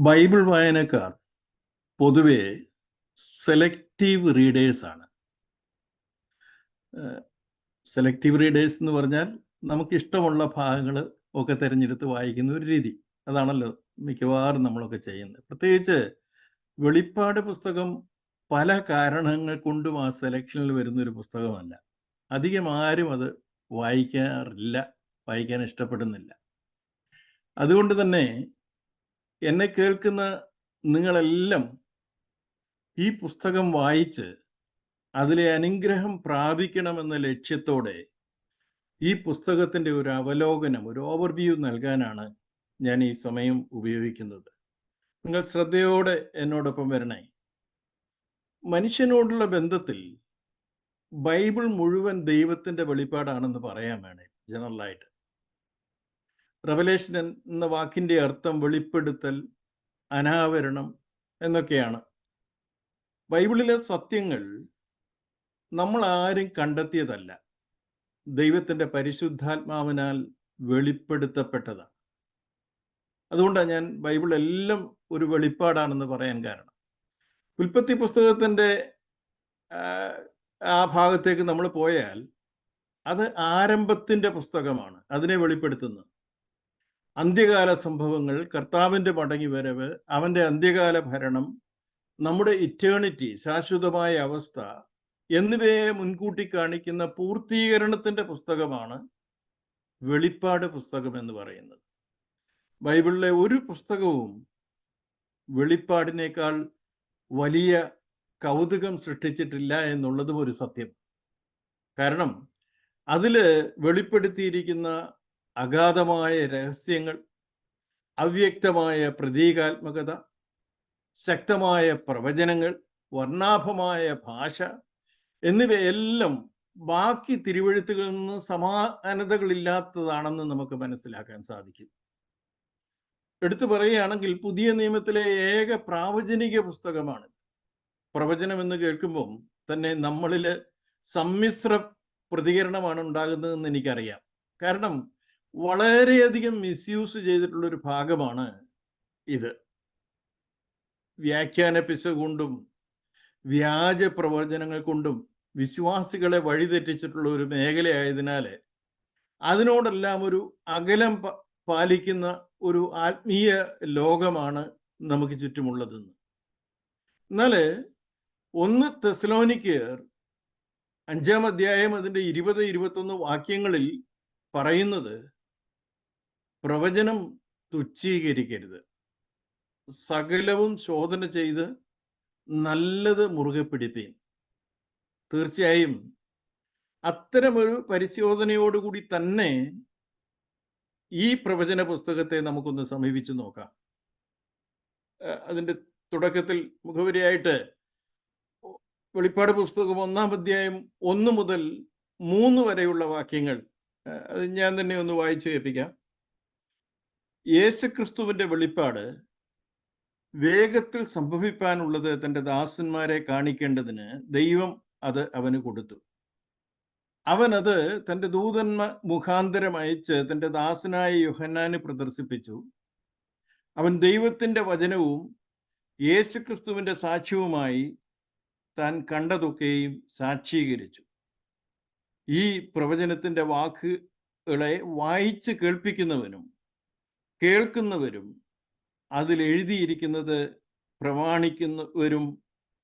Bible വായനക്കാർ പൊതുവെ selective റീഡേഴ്സാണ്. Selective readers എന്ന് പറഞ്ഞാൽ നമുക്കിഷ്ടമുള്ള ഭാഗങ്ങൾ ഒക്കെ തിരഞ്ഞെടുത്ത് വായിക്കുന്ന ഒരു രീതി. അതാണല്ലോ മിക്കവാറും നമ്മളൊക്കെ ചെയ്യുന്നത്. പ്രത്യേകിച്ച് വെളിപ്പാട് പുസ്തകം പല കാരണങ്ങൾ കൊണ്ടും ആ സെലക്ഷനിൽ വരുന്നൊരു പുസ്തകമല്ല. അധികം ആരും അത് വായിക്കാറില്ല, വായിക്കാൻ ഇഷ്ടപ്പെടുന്നില്ല. അതുകൊണ്ട് തന്നെ എന്നെ കേൾക്കുന്ന നിങ്ങളെല്ലാം ഈ പുസ്തകം വായിച്ച് അതിലെ അനുഗ്രഹം പ്രാപിക്കണമെന്ന ലക്ഷ്യത്തോടെ ഈ പുസ്തകത്തിൻ്റെ ഒരു അവലോകനം, ഒരു ഓവർവ്യൂ നൽകാനാണ് ഞാൻ ഈ സമയം ഉപയോഗിക്കുന്നത്. നിങ്ങൾ ശ്രദ്ധയോടെ എന്നോടൊപ്പം വരണേ. മനുഷ്യനോടുള്ള ബന്ധത്തിൽ ബൈബിൾ മുഴുവൻ ദൈവത്തിൻ്റെ വെളിപ്പാടാണെന്ന് പറയാൻ വേണേ ജനറലായിട്ട്. റെവലേഷൻ എന്ന വാക്കിൻ്റെ അർത്ഥം വെളിപ്പെടുത്തൽ, അനാവരണം എന്നൊക്കെയാണ്. ബൈബിളിലെ സത്യങ്ങൾ നമ്മൾ ആരും കണ്ടെത്തിയതല്ല, ദൈവത്തിൻ്റെ പരിശുദ്ധാത്മാവിനാൽ വെളിപ്പെടുത്തപ്പെട്ടതാണ്. അതുകൊണ്ടാണ് ഞാൻ ബൈബിൾ എല്ലാം ഒരു വെളിപ്പാടാണെന്ന് പറയാൻ കാരണം. ഉൽപ്പത്തി പുസ്തകത്തിൻ്റെ ആ ഭാഗത്തേക്ക് നമ്മൾ പോയാൽ അത് ആരംഭത്തിൻ്റെ പുസ്തകമാണ്, അതിനെ വെളിപ്പെടുത്തുന്നത്. അന്ത്യകാല സംഭവങ്ങൾ, കർത്താവിൻ്റെ മടങ്ങിവരവ്, അവൻ്റെ അന്ത്യകാല ഭരണം, നമ്മുടെ ഇറ്റേണിറ്റി, ശാശ്വതമായ അവസ്ഥ എന്നിവയെ മുൻകൂട്ടി കാണിക്കുന്ന പൂർത്തീകരണത്തിൻ്റെ പുസ്തകമാണ് വെളിപ്പാട് പുസ്തകം എന്ന് പറയുന്നത്. ബൈബിളിലെ ഒരു പുസ്തകവും വെളിപ്പാടിനേക്കാൾ വലിയ കൗതുകം സൃഷ്ടിച്ചിട്ടില്ല എന്നുള്ളതും ഒരു സത്യം. കാരണം അതിൽ വെളിപ്പെടുത്തിയിരിക്കുന്ന അഗാധമായ രഹസ്യങ്ങൾ, അവ്യക്തമായ പ്രതീകാത്മകത, ശക്തമായ പ്രവചനങ്ങൾ, വർണ്ണാഭമായ ഭാഷ എന്നിവയെല്ലാം ബാക്കി തിരുവെഴുത്തുകളിൽ നിന്ന് സമാനതകളില്ലാത്തതാണെന്ന് നമുക്ക് മനസ്സിലാക്കാൻ സാധിക്കും. എടുത്തു പറയുകയാണെങ്കിൽ പുതിയ നിയമത്തിലെ ഏക പ്രാവചനിക പുസ്തകമാണ്. പ്രവചനം എന്ന് കേൾക്കുമ്പം തന്നെ നമ്മളിൽ സമ്മിശ്ര പ്രതികരണമാണ് ഉണ്ടാകുന്നതെന്ന് എനിക്കറിയാം. കാരണം വളരെയധികം മിസ്യൂസ് ചെയ്തിട്ടുള്ളൊരു ഭാഗമാണ് ഇത്. വ്യാഖ്യാന പിശക് കൊണ്ടും വ്യാജ പ്രവചനങ്ങൾ കൊണ്ടും വിശ്വാസികളെ വഴിതെറ്റിച്ചിട്ടുള്ള ഒരു മേഖലയായതിനാൽ അതിനോടെല്ലാം ഒരു അകലം പാലിക്കുന്ന ഒരു ആത്മീയ ലോകമാണ് നമുക്ക് ചുറ്റുമുള്ളതെന്ന്. എന്നാൽ 1 തെസ്സലോനിക്കർ 5-ാം അധ്യായം അതിൻ്റെ 20-21 വാക്യങ്ങളിൽ പറയുന്നത്, പ്രവചനം തുച്ഛീകരിക്കരുത്, സകലവും ശോധന ചെയ്ത് നല്ലത് മുറുകെ പിടിപ്പീൻ. തീർച്ചയായും അത്തരമൊരു പരിശോധനയോടുകൂടി തന്നെ ഈ പ്രവചന പുസ്തകത്തെ നമുക്കൊന്ന് സമീപിച്ചു നോക്കാം. അതിൻ്റെ തുടക്കത്തിൽ മുഖവരിയായിട്ട് വെളിപ്പാട് പുസ്തകം 1-ാം അധ്യായം 1 മുതൽ 3 വരെയുള്ള വാക്യങ്ങൾ അത് ഞാൻ തന്നെ ഒന്ന് വായിച്ചു കേൾപ്പിക്കാം. യേശുക്രിസ്തുവിൻ്റെ വെളിപ്പാട് വേഗത്തിൽ സംഭവിപ്പാനുള്ളത് തൻ്റെ ദാസന്മാരെ കാണിക്കേണ്ടതിന് ദൈവം അത് അവന് കൊടുത്തു. അവനത് തൻ്റെ ദൂതന്മാർ മുഖാന്തരം അയച്ച് തൻ്റെ ദാസനായ യോഹന്നാന് പ്രദർശിപ്പിച്ചു. അവൻ ദൈവത്തിൻ്റെ വചനവും യേശുക്രിസ്തുവിൻ്റെ സാക്ഷ്യവുമായി താൻ കണ്ടതൊക്കെയും സാക്ഷീകരിച്ചു. ഈ പ്രവചനത്തിൻ്റെ വാക്കുകളെ വായിച്ച് കേൾപ്പിക്കുന്നവനും കേൾക്കുന്നവരും അതിൽ എഴുതിയിരിക്കുന്നത് പ്രമാണിക്കുന്നവരും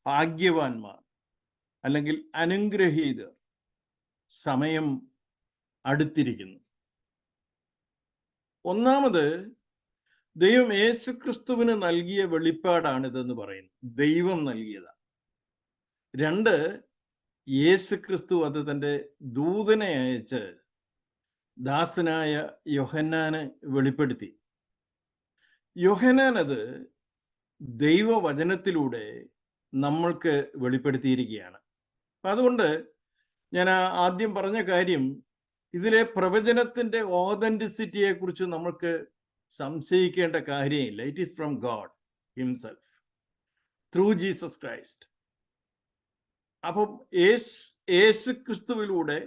ഭാഗ്യവാന്മാർ, അല്ലെങ്കിൽ അനുഗ്രഹീതർ. സമയം അടുത്തിരിക്കുന്നു. ഒന്നാമത്, ദൈവം യേശുക്രിസ്തുവിന് നൽകിയ വെളിപ്പാടാണിതെന്ന് പറയുന്നു. ദൈവം നൽകിയതാണ്. 2, യേശുക്രിസ്തു അത് തൻ്റെ ദൂതനെ അയച്ച് ദാസനായ യോഹന്നാന് വെളിപ്പെടുത്തി. യോഹന്നാൻ അത് ദൈവവചനത്തിലൂടെ നമ്മൾക്ക് വെളിപ്പെടുത്തിയിരിക്കുകയാണ്. അതുകൊണ്ട് ഞാൻ ആദ്യം പറഞ്ഞ കാര്യം, ഇതിലെ പ്രവചനത്തിൻ്റെ ഓതൻറ്റിസിറ്റിയെ കുറിച്ച് നമുക്ക് സംശയിക്കേണ്ട കാര്യമില്ല. It is from God himself through Jesus Christ. അപ്പം യേശുക്രിസ്തുവിലൂടെ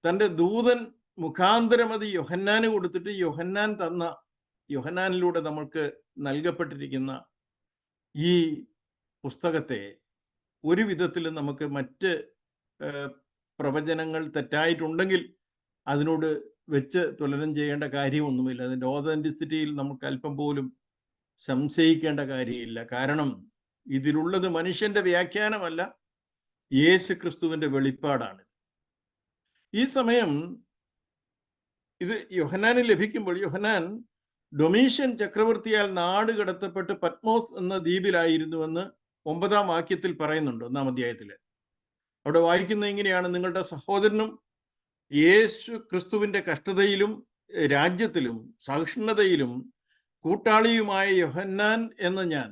തൻ്റെ ദൂതൻ മുഖാന്തരം അത് യോഹന്നാന് കൊടുത്തിട്ട് യോഹന്നാനിലൂടെ നമ്മൾക്ക് നൽകപ്പെട്ടിരിക്കുന്ന ഈ പുസ്തകത്തെ ഒരു വിധത്തിലും നമുക്ക് മറ്റ് പ്രവചനങ്ങൾ തെറ്റായിട്ടുണ്ടെങ്കിൽ അതിനോട് വെച്ച് തുലനം ചെയ്യേണ്ട കാര്യമൊന്നുമില്ല. അതിൻ്റെ ഓതൻറ്റിസിറ്റിയിൽ നമുക്ക് അല്പം പോലും സംശയിക്കേണ്ട കാര്യമില്ല. കാരണം ഇതിലുള്ളത് മനുഷ്യന്റെ വ്യാഖ്യാനമല്ല, യേശു ക്രിസ്തുവിന്റെ വെളിപ്പാടാണ്. ഈ സമയം ഇത് യോഹന്നാന് ലഭിക്കുമ്പോൾ, യോഹന്നാൻ ഡൊമീഷ്യൻ ചക്രവർത്തിയാൽ നാട് കടത്തപ്പെട്ട് പത്മോസ് എന്ന ദ്വീപിലായിരുന്നുവെന്ന് 9-ാം വാക്യത്തിൽ പറയുന്നുണ്ട്, 1-ാം അധ്യായത്തിൽ. അവിടെ വായിക്കുന്നത് ഇങ്ങനെയാണ്: നിങ്ങളുടെ സഹോദരനും യേശു ക്രിസ്തുവിന്റെ കഷ്ടതയിലും രാജ്യത്തിലും സഹിഷ്ണുതയിലും കൂട്ടാളിയുമായ യോഹന്നാൻ എന്ന ഞാൻ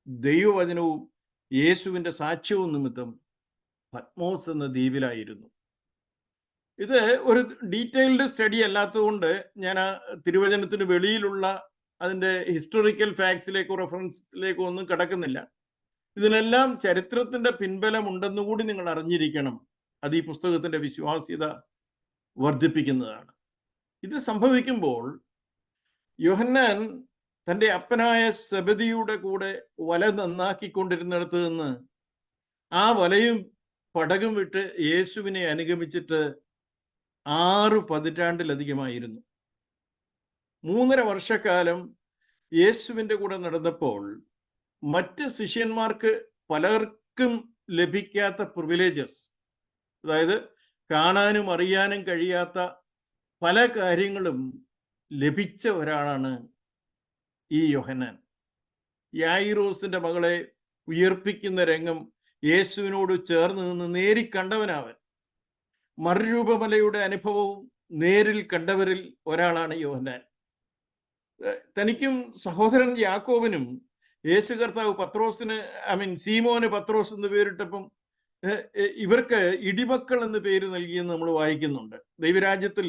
ദൈവവചനവും യേശുവിന്റെ സാക്ഷ്യവും നിമിത്തം പത്മോസ് എന്ന ദ്വീപിലായിരുന്നു. ഇത് ഒരു ഡീറ്റെയിൽഡ് സ്റ്റഡി അല്ലാത്തതുകൊണ്ട് ഞാൻ ആ തിരുവചനത്തിന് വെളിയിലുള്ള അതിൻ്റെ ഹിസ്റ്റോറിക്കൽ ഫാക്ട്സിലേക്കോ റെഫറൻസിലേക്കോ ഒന്നും കിടക്കുന്നില്ല. ഇതിനെല്ലാം ചരിത്രത്തിന്റെ പിൻബലം ഉണ്ടെന്നുകൂടി നിങ്ങൾ അറിഞ്ഞിരിക്കണം. അത് ഈ പുസ്തകത്തിന്റെ വിശ്വാസ്യത വർദ്ധിപ്പിക്കുന്നതാണ്. ഇത് സംഭവിക്കുമ്പോൾ യോഹന്നാൻ തൻ്റെ അപ്പനായ സെബദിയുടെ കൂടെ വല നന്നാക്കിക്കൊണ്ടിരുന്നിടത്ത് നിന്ന് ആ വലയും പടകും വിട്ട് യേശുവിനെ അനുഗമിച്ചിട്ട് 6 പതിറ്റാണ്ടിലധികമായിരുന്നു. 3.5 വർഷക്കാലം യേശുവിൻ്റെ കൂടെ നടന്നപ്പോൾ മറ്റ് ശിഷ്യന്മാർക്ക് പലർക്കും ലഭിക്കാത്ത പ്രിവിലേജസ്, അതായത് കാണാനും അറിയാനും കഴിയാത്ത പല കാര്യങ്ങളും ലഭിച്ച ഒരാളാണ് ഈ യോഹന്നാൻ. യായിറോസിന്റെ മകളെ ഉയർപ്പിക്കുന്ന രംഗം യേശുവിനോട് ചേർന്ന് നിന്ന് നേരിക്കണ്ടവനാവൻ. മറുരൂപമലയുടെ അനുഭവവും നേരിൽ കണ്ടവരിൽ ഒരാളാണ് യോഹന്നാൻ. തനിക്കും സഹോദരൻ യാക്കോബിനും യേശു കർത്താവ് സീമോന് പത്രോസ് എന്ന് പേരിട്ടപ്പം ഇവർക്ക് ഇടിമക്കൾ എന്ന് പേര് നൽകിയെന്ന് നമ്മൾ വായിക്കുന്നുണ്ട്. ദൈവരാജ്യത്തിൽ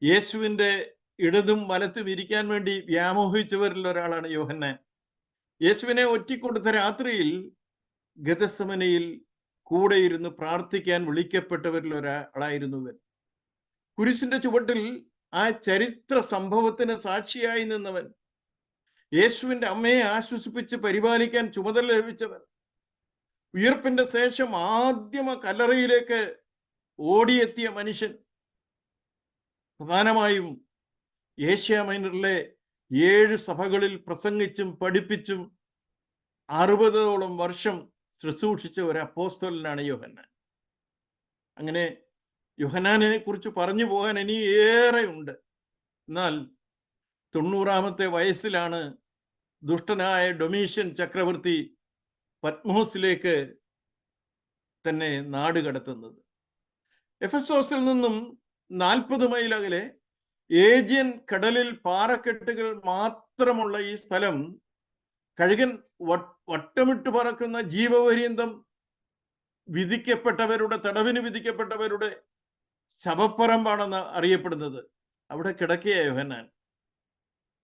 യേശുവിൻ്റെ ഇടതും വലത്തും ഇരിക്കാൻ വേണ്ടി വ്യാമോഹിച്ചവരിൽ ഒരാളാണ് യോഹന്നാൻ. യേശുവിനെ ഒറ്റിക്കൊടുത്ത രാത്രിയിൽ ഗെത്സമനയിൽ കൂടെ ഇരുന്ന് പ്രാർത്ഥിക്കാൻ വിളിക്കപ്പെട്ടവരിൽ ഒരാളായിരുന്നു ഇവൻ. കുരിശിന്റെ ചുവട്ടിൽ ആ ചരിത്ര സംഭവത്തിന് സാക്ഷിയായി നിന്നവൻ. യേശുവിന്റെ അമ്മയെ ആശ്വസിപ്പിച്ച് പരിപാലിക്കാൻ ചുമതല ലഭിച്ചവൻ. ഉയർപ്പിന്റെ ശേഷം ആദ്യമ കല്ലറയിലേക്ക് ഓടിയെത്തിയ മനുഷ്യൻ. പ്രധാനമായും ഏഷ്യ മൈനറിലെ 7 സഭകളിൽ പ്രസംഗിച്ചും പഠിപ്പിച്ചും 60ഓളം വർഷം ശുശ്രൂഷിച്ച ഒരു അപ്പോസ്തലനാണ് യോഹന്നാൻ. അങ്ങനെ യോഹന്നാനെ കുറിച്ച് പറഞ്ഞു പോകാൻ ഇനി ഏറെ ഉണ്ട്. എന്നാൽ 90-ാമത്തെ വയസ്സിലാണ് ദുഷ്ടനായ ഡൊമീഷ്യൻ ചക്രവർത്തി പത്മോസിലേക്ക് തന്നെ നാട് കടത്തുന്നത്. എഫെസോസിൽ നിന്നും 40 മൈൽ അകലെ ഏജിയൻ കടലിൽ പാറക്കെട്ടുകൾ മാത്രമുള്ള ഈ സ്ഥലം കഴുകൻ വട്ടമിട്ട് പറക്കുന്ന ജീവപര്യന്തം തടവിന് വിധിക്കപ്പെട്ടവരുടെ ശവപ്പറമ്പാണെന്ന് അറിയപ്പെടുന്നത്. അവിടെ കിടക്കിയ യോഹന്നാൻ.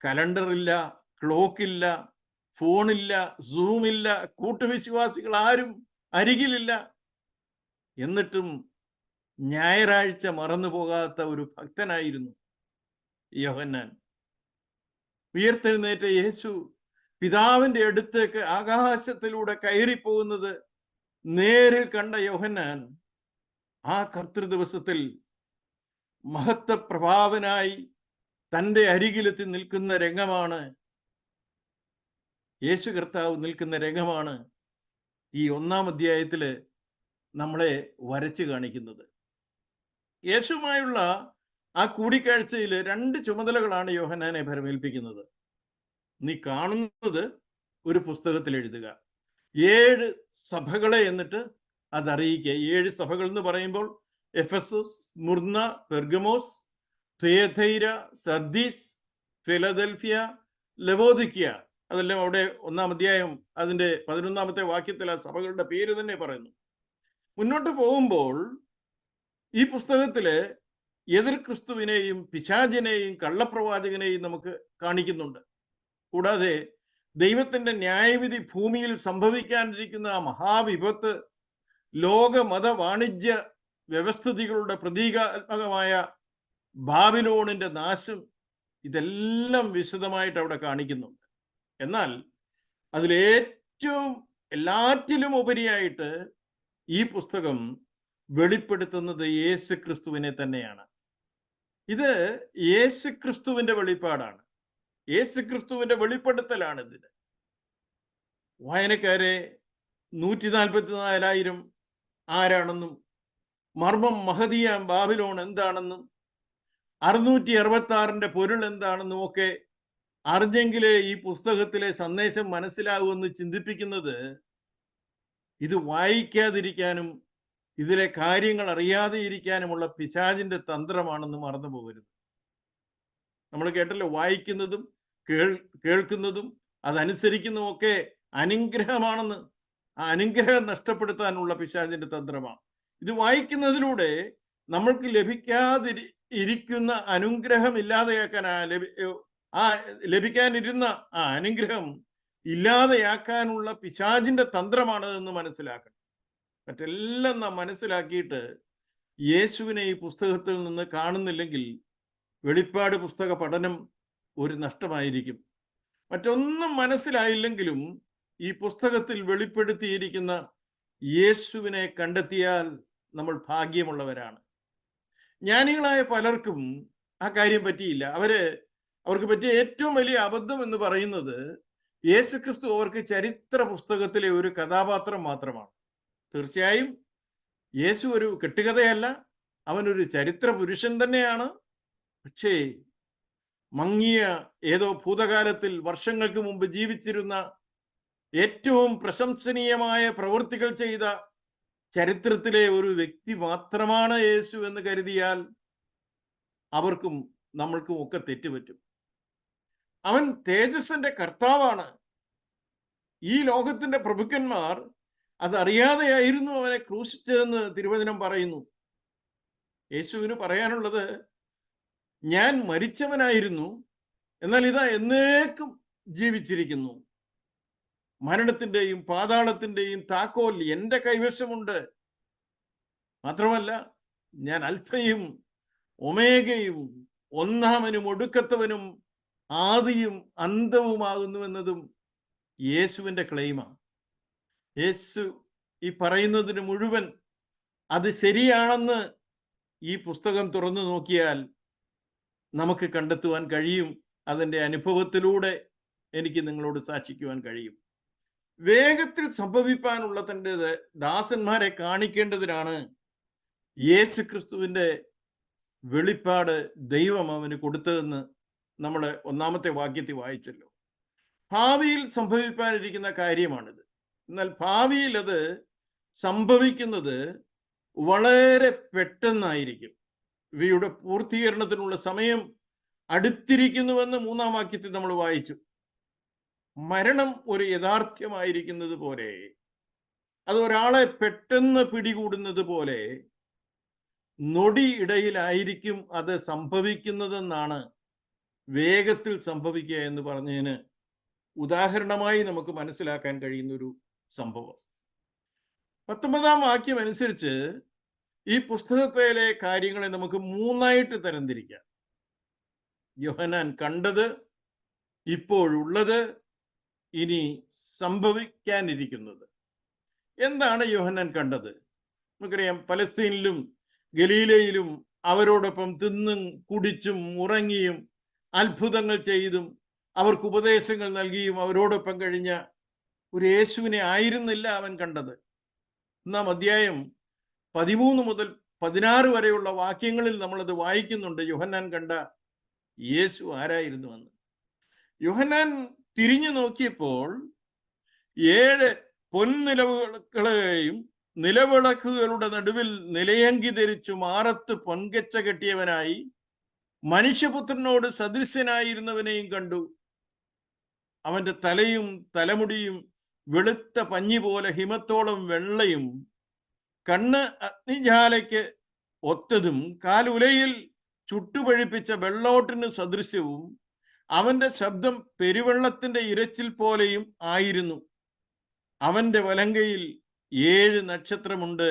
കലണ്ടറില്ല, ക്ലോക്കില്ല, ഫോണില്ല, സൂമില്ല, കൂട്ടുവിശ്വാസികൾ ആരും അരികിലില്ല. എന്നിട്ടും ഞായറാഴ്ച മറന്നു പോകാത്ത ഒരു ഭക്തനായിരുന്നു യോഹന്നാൻ. ഉയർത്തെഴുന്നേറ്റ യേശു പിതാവിന്റെ അടുത്തേക്ക് ആകാശത്തിലൂടെ കയറിപ്പോകുന്നത് നേരിൽ കണ്ട യോഹന്നാൻ ആ കർത്തൃ ദിവസത്തിൽ മഹത്വപ്രഭാവനായി തൻ്റെ അരികിലെത്തി നിൽക്കുന്ന രംഗമാണ്, യേശു കർത്താവ് നിൽക്കുന്ന രംഗമാണ് ഈ 1-ാം അധ്യായത്തിൽ നമ്മളെ വരച്ചു കാണിക്കുന്നത്. യേശുവുമായുള്ള ആ കൂടിക്കാഴ്ചയിൽ 2 ചുമതലകളാണ് യോഹന്നാനെ ഭരമേൽപ്പിക്കുന്നത്. നീ കാണുന്നത് ഒരു പുസ്തകത്തിൽ എഴുതുക, 7 സഭകളെ എന്നിട്ട് അതറിയിക്കുക. 7 സഭകൾ എന്ന് പറയുമ്പോൾ Ephesus, Smyrna, Pergamos, തിയതൈര, Sardis, Philadelphia, ലവോദിക്കിയ, അതെല്ലാം അവിടെ 1-ാം അധ്യായം അതിൻ്റെ 11-ാമത്തെ വാക്യത്തിൽ ആ സഭകളുടെ പേര് തന്നെ പറയുന്നു. മുന്നോട്ട് പോകുമ്പോൾ ഈ പുസ്തകത്തില് എതിർ ക്രിസ്തുവിനെയും പിശാചിനെയും കള്ളപ്രവാചകനെയും നമുക്ക് കാണിക്കുന്നുണ്ട്. കൂടാതെ ദൈവത്തിന്റെ ന്യായവിധി ഭൂമിയിൽ സംഭവിക്കാനിരിക്കുന്ന ആ മഹാവിപത്ത്, ലോക മത വാണിജ്യ വ്യവസ്ഥിതികളുടെ പ്രതീകാത്മകമായ ബാബിലോണിന്റെ നാശം, ഇതെല്ലാം വിശദമായിട്ട് അവിടെ കാണിക്കുന്നുണ്ട്. എന്നാൽ അതിലേറ്റവും എല്ലാറ്റിലും ഉപരിയായിട്ട് ഈ പുസ്തകം വെളിപ്പെടുത്തുന്നത് യേശു ക്രിസ്തുവിനെ തന്നെയാണ്. ഇത് യേശു ക്രിസ്തുവിന്റെ വെളിപ്പാടാണ്, യേശു ക്രിസ്തുവിന്റെ വെളിപ്പെടുത്തലാണ് ഇതിന്. വായനക്കാരെ 144,000 ആരാണെന്നും മർമ്മം മഹതിയാം ബാബിലോൺ എന്താണെന്നും 666 പൊരുൾ എന്താണെന്നും ഒക്കെ അറിഞ്ഞെങ്കിലേ ഈ പുസ്തകത്തിലെ സന്ദേശം മനസ്സിലാകുമെന്ന് ചിന്തിപ്പിക്കുന്നത് ഇത് വായിക്കാതിരിക്കാനും ഇതിലെ കാര്യങ്ങൾ അറിയാതെ ഇരിക്കാനുമുള്ള പിശാചിന്റെ തന്ത്രമാണെന്ന് മറന്നു പോകരുത്. നമ്മൾ കേട്ടല്ലോ, വായിക്കുന്നതും കേൾക്കുന്നതും അതനുസരിക്കുന്നതും ഒക്കെ അനുഗ്രഹമാണെന്ന്. ആ അനുഗ്രഹം നഷ്ടപ്പെടുത്താനുള്ള പിശാചിന്റെ തന്ത്രമാണ്. ഇത് വായിക്കുന്നതിലൂടെ നമ്മൾക്ക് ലഭിക്കാതിരിക്കുന്ന അനുഗ്രഹം ഇല്ലാതെയാക്കാൻ, ലഭിക്കാനിരുന്ന ആ അനുഗ്രഹം ഇല്ലാതെയാക്കാനുള്ള പിശാചിന്റെ തന്ത്രമാണ് എന്ന് മനസ്സിലാക്കണം. മറ്റെല്ലാം നാം മനസ്സിലാക്കിയിട്ട് യേശുവിനെ ഈ പുസ്തകത്തിൽ നിന്ന് കാണുന്നില്ലെങ്കിൽ വെളിപ്പാട് പുസ്തക പഠനം ഒരു നഷ്ടമായിരിക്കും. മറ്റൊന്നും മനസ്സിലായില്ലെങ്കിലും ഈ പുസ്തകത്തിൽ വെളിപ്പെടുത്തിയിരിക്കുന്ന യേശുവിനെ കണ്ടെത്തിയാൽ നമ്മൾ ഭാഗ്യമുള്ളവരാണ്. ജ്ഞാനികളായ പലർക്കും ആ കാര്യം പറ്റിയില്ല. അവർക്ക് പറ്റിയ ഏറ്റവും വലിയ അബദ്ധം എന്ന് പറയുന്നത് യേശുക്രിസ്തു അവർക്ക് ചരിത്ര പുസ്തകത്തിലെ ഒരു കഥാപാത്രം മാത്രമാണ്. തീർച്ചയായും യേശു ഒരു കെട്ടുകഥയല്ല, അവനൊരു ചരിത്ര പുരുഷൻ തന്നെയാണ്. പക്ഷേ മങ്ങിയ ഏതോ ഭൂതകാലത്തിൽ വർഷങ്ങൾക്ക് മുമ്പ് ജീവിച്ചിരുന്ന, ഏറ്റവും പ്രശംസനീയമായ പ്രവൃത്തികൾ ചെയ്ത ചരിത്രത്തിലെ ഒരു വ്യക്തി മാത്രമാണ് യേശു എന്ന് കരുതിയാൽ അവർക്കും നമ്മൾക്കും ഒക്കെ തെറ്റുപറ്റും. അവൻ തേജസ്സിന്റെ കർത്താവാണ്. ഈ ലോകത്തിന്റെ പ്രഭുക്കന്മാർ അതറിയാതെയായിരുന്നു അവനെ ക്രൂശിച്ചതെന്ന് തിരുവചനം പറയുന്നു. യേശുവിന് പറയാനുള്ളത്, ഞാൻ മരിച്ചവനായിരുന്നു, എന്നാൽ ഇതാ എന്നേക്കും ജീവിച്ചിരിക്കുന്നു. മരണത്തിന്റെയും പാതാളത്തിന്റെയും താക്കോൽ എൻ്റെ കൈവശമുണ്ട്. മാത്രമല്ല, ഞാൻ അൽഫയും ഒമേഗയും ഒന്നാമനും ഒടുക്കത്തവനും ആദിയും അന്തവുമാകുന്നുവെന്നതും യേശുവിൻ്റെ ക്ലെയിമാണ്. യേശു ഈ പറയുന്നതിന് മുഴുവൻ അത് ശരിയാണെന്ന് ഈ പുസ്തകം തുറന്നു നോക്കിയാൽ നമുക്ക് കണ്ടെത്തുവാൻ കഴിയും. അതിൻ്റെ അനുഭവത്തിലൂടെ എനിക്ക് നിങ്ങളോട് സാക്ഷിക്കുവാൻ കഴിയും. വേഗത്തിൽ സംഭവിപ്പാനുള്ള തൻ്റെ ദാസന്മാരെ കാണിക്കേണ്ടതിനാണ് യേശു ക്രിസ്തുവിൻ്റെ വെളിപ്പാട് ദൈവം അവന് കൊടുത്തതെന്ന് നമ്മൾ ഒന്നാമത്തെ വാക്യത്തിൽ വായിച്ചല്ലോ. ഭാവിയിൽ സംഭവിക്കാനിരിക്കുന്ന കാര്യമാണിത്. എന്നാൽ ഭാവിയിൽ അത് സംഭവിക്കുന്നത് വളരെ പെട്ടെന്നായിരിക്കും. ഇവയുടെ പൂർത്തീകരണത്തിനുള്ള സമയം അടുത്തിരിക്കുന്നുവെന്ന് 3-ാം വാക്യത്തിൽ നമ്മൾ വായിച്ചു. മരണം ഒരു യാഥാർത്ഥ്യമായിരിക്കുന്നത് പോലെ, അത് ഒരാളെ പെട്ടെന്ന് പിടികൂടുന്നത് പോലെ നൊടി ഇടയിലായിരിക്കും അത് സംഭവിക്കുന്നതെന്നാണ് വേഗത്തിൽ സംഭവിക്കുക എന്ന് പറഞ്ഞതിന് ഉദാഹരണമായി നമുക്ക് മനസ്സിലാക്കാൻ കഴിയുന്നൊരു സംഭവം. 19-ാം വാക്യം അനുസരിച്ച് ഈ പുസ്തകത്തിലെ കാര്യങ്ങളെ നമുക്ക് 3ആയിട്ട് തരംതിരിക്കാം. യോഹന്നാൻ കണ്ടത്, ഇപ്പോഴുള്ളത്, ഇനി സംഭവിക്കാനിരിക്കുന്നത്. എന്താണ് യോഹന്നാൻ കണ്ടത്? നമുക്കറിയാം, പലസ്തീനിലും ഗലീലയിലും അവരോടൊപ്പം തിന്നും കുടിച്ചും ഉറങ്ങിയും അത്ഭുതങ്ങൾ ചെയ്തും അവർക്ക് ഉപദേശങ്ങൾ നൽകിയും അവരോടൊപ്പം കഴിഞ്ഞ ഒരു യേശുവിനെ ആയിരുന്നില്ല അവൻ കണ്ടത്. 1-ാം അധ്യായം 13 മുതൽ 16 വരെയുള്ള വാക്യങ്ങളിൽ നമ്മളത് വായിക്കുന്നുണ്ട്. യോഹന്നാൻ കണ്ട യേശു ആരായിരുന്നുവെന്ന്. യോഹന്നാൻ തിരിഞ്ഞു നോക്കിയപ്പോൾ 7 പൊൻനിലവുകളെയും നിലവിളക്കുകളുടെ നടുവിൽ നിലയങ്കി ധരിച്ചു മാറത്ത് പൊൻകച്ച കെട്ടിയവനായി മനുഷ്യപുത്രനോട് സദൃശ്യനായിരുന്നവനെയും കണ്ടു. അവന്റെ തലയും തലമുടിയും വെളുത്ത പഞ്ഞി പോലെ ഹിമത്തോളം വെള്ളയും, കണ്ണ് അഗ്നിജ്വാലയ്ക്ക് ഒത്തതും, കാലുലയിൽ ചുട്ടുപഴുപ്പിച്ച വെള്ളോട്ടിന് സദൃശ്യവും, അവന്റെ ശബ്ദം പെരുവെള്ളത്തിന്റെ ഇരച്ചിൽ പോലെയും ആയിരുന്നു. അവന്റെ വലങ്കയിൽ 7 നക്ഷത്രമുണ്ട്.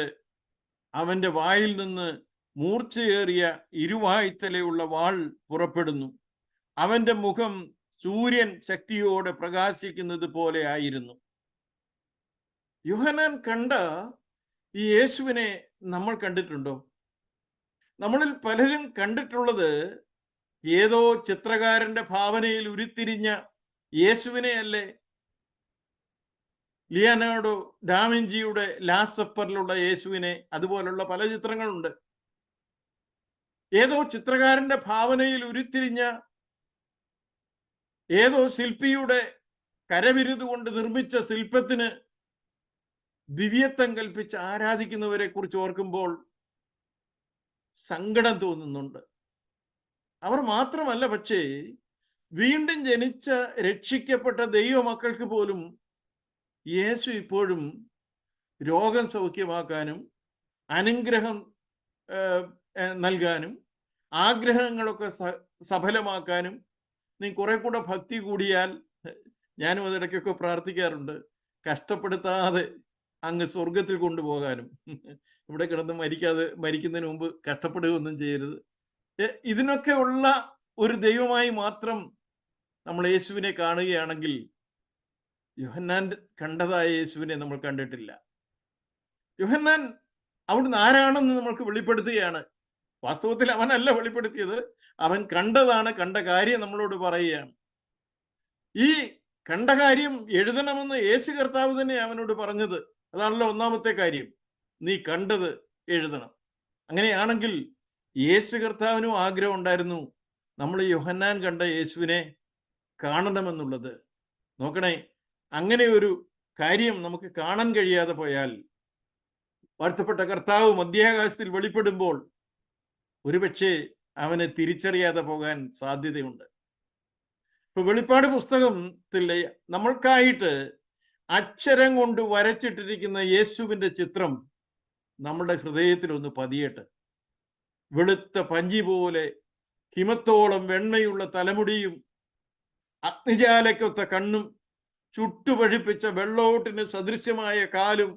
അവന്റെ വായിൽ നിന്ന് മൂർച്ചയേറിയ ഇരുവായ്ത്തലയുള്ള വാൾ പുറപ്പെടുന്നു. അവന്റെ മുഖം സൂര്യൻ ശക്തിയോടെ പ്രകാശിക്കുന്നത് പോലെ ആയിരുന്നു. യോഹന്നാൻ കണ്ട ഈ യേശുവിനെ നമ്മൾ കണ്ടിട്ടുണ്ടോ? നമ്മളിൽ പലരും കണ്ടിട്ടുള്ളത് ഏതോ ചിത്രകാരന്റെ ഭാവനയിൽ ഉരുത്തിരിഞ്ഞ യേശുവിനെ അല്ലേ? ലിയനാർഡോ ഡാവിഞ്ചിയുടെ ലാസ്റ്റ് സപ്പറിലുള്ള യേശുവിനെ, അതുപോലുള്ള പല ചിത്രങ്ങളുണ്ട്. ഏതോ ചിത്രകാരന്റെ ഭാവനയിൽ ഉരുത്തിരിഞ്ഞ ഏതോ ശില്പിയുടെ കരവിരുതുകൊണ്ട് നിർമ്മിച്ച ശില്പത്തിന് ദിവ്യത്വം കൽപ്പിച്ച് ആരാധിക്കുന്നവരെ കുറിച്ച് ഓർക്കുമ്പോൾ സങ്കടം തോന്നുന്നുണ്ട്. അവർ മാത്രമല്ല, പക്ഷേ വീണ്ടും ജനിച്ച രക്ഷിക്കപ്പെട്ട ദൈവമക്കൾക്ക് പോലും യേശു ഇപ്പോഴും രോഗം സൗഖ്യമാക്കാനും അനുഗ്രഹം നൽകാനും ആഗ്രഹങ്ങളൊക്കെ സഫലമാക്കാനും, നീ കുറെ കൂടെ ഭക്തി കൂടിയാൽ, ഞാനും അതിടയ്ക്കൊക്കെ പ്രാർത്ഥിക്കാറുണ്ട്, കഷ്ടപ്പെടുത്താതെ അങ്ങ് സ്വർഗത്തിൽ കൊണ്ടുപോകാനും. ഇവിടെ കിടന്ന് മരിക്കുന്നതിന് മുമ്പ് കഷ്ടപ്പെടുകയൊന്നും ചെയ്യരുത്. ഇതിനൊക്കെ ഉള്ള ഒരു ദൈവമായി മാത്രം നമ്മൾ യേശുവിനെ കാണുകയാണെങ്കിൽ യോഹന്നാൻ കണ്ടതായ യേശുവിനെ നമ്മൾ കണ്ടിട്ടില്ല. യോഹന്നാൻ അവിടുന്ന് ആരാണെന്ന് നമ്മൾക്ക് വെളിപ്പെടുത്തുകയാണ്. വാസ്തവത്തിൽ അവനല്ല വെളിപ്പെടുത്തിയത്, അവൻ കണ്ടതാണ്, കണ്ട കാര്യം നമ്മളോട് പറയുകയാണ്. ഈ കണ്ട കാര്യം എഴുതണമെന്ന് യേശു കർത്താവ് തന്നെ അവനോട് പറഞ്ഞത്. അതാണല്ലോ ഒന്നാമത്തെ കാര്യം, നീ കണ്ടത് എഴുതണം. അങ്ങനെയാണെങ്കിൽ യേശു കർത്താവിനും ആഗ്രഹം ഉണ്ടായിരുന്നു നമ്മൾ യോഹന്നാൻ കണ്ട യേശുവിനെ കാണണമെന്നുള്ളത്. നോക്കണേ, അങ്ങനെ ഒരു കാര്യം നമുക്ക് കാണാൻ കഴിയാതെ പോയാൽ വാഴ്ത്തപ്പെട്ട കർത്താവ് മധ്യാകാശത്തിൽ വെളിപ്പെടുമ്പോൾ ഒരുപക്ഷെ അവനെ തിരിച്ചറിയാതെ പോകാൻ സാധ്യതയുണ്ട്. ഇപ്പൊ വെളിപ്പാട് പുസ്തകത്തിൽ നമ്മൾക്കായിട്ട് അക്ഷരം കൊണ്ട് വരച്ചിട്ടിരിക്കുന്ന യേശുവിന്റെ ചിത്രം നമ്മുടെ ഹൃദയത്തിൽ ഒന്ന് പതിയട്ടെ. വെളുത്ത പഞ്ചി പോലെ ഹിമത്തോളം വെണ്മയുള്ള തലമുടിയും അഗ്നിജാലയ്ക്കൊത്ത കണ്ണും ചുട്ടുപഴിപ്പിച്ച വെള്ളോട്ടിന് സദൃശ്യമായ കാലും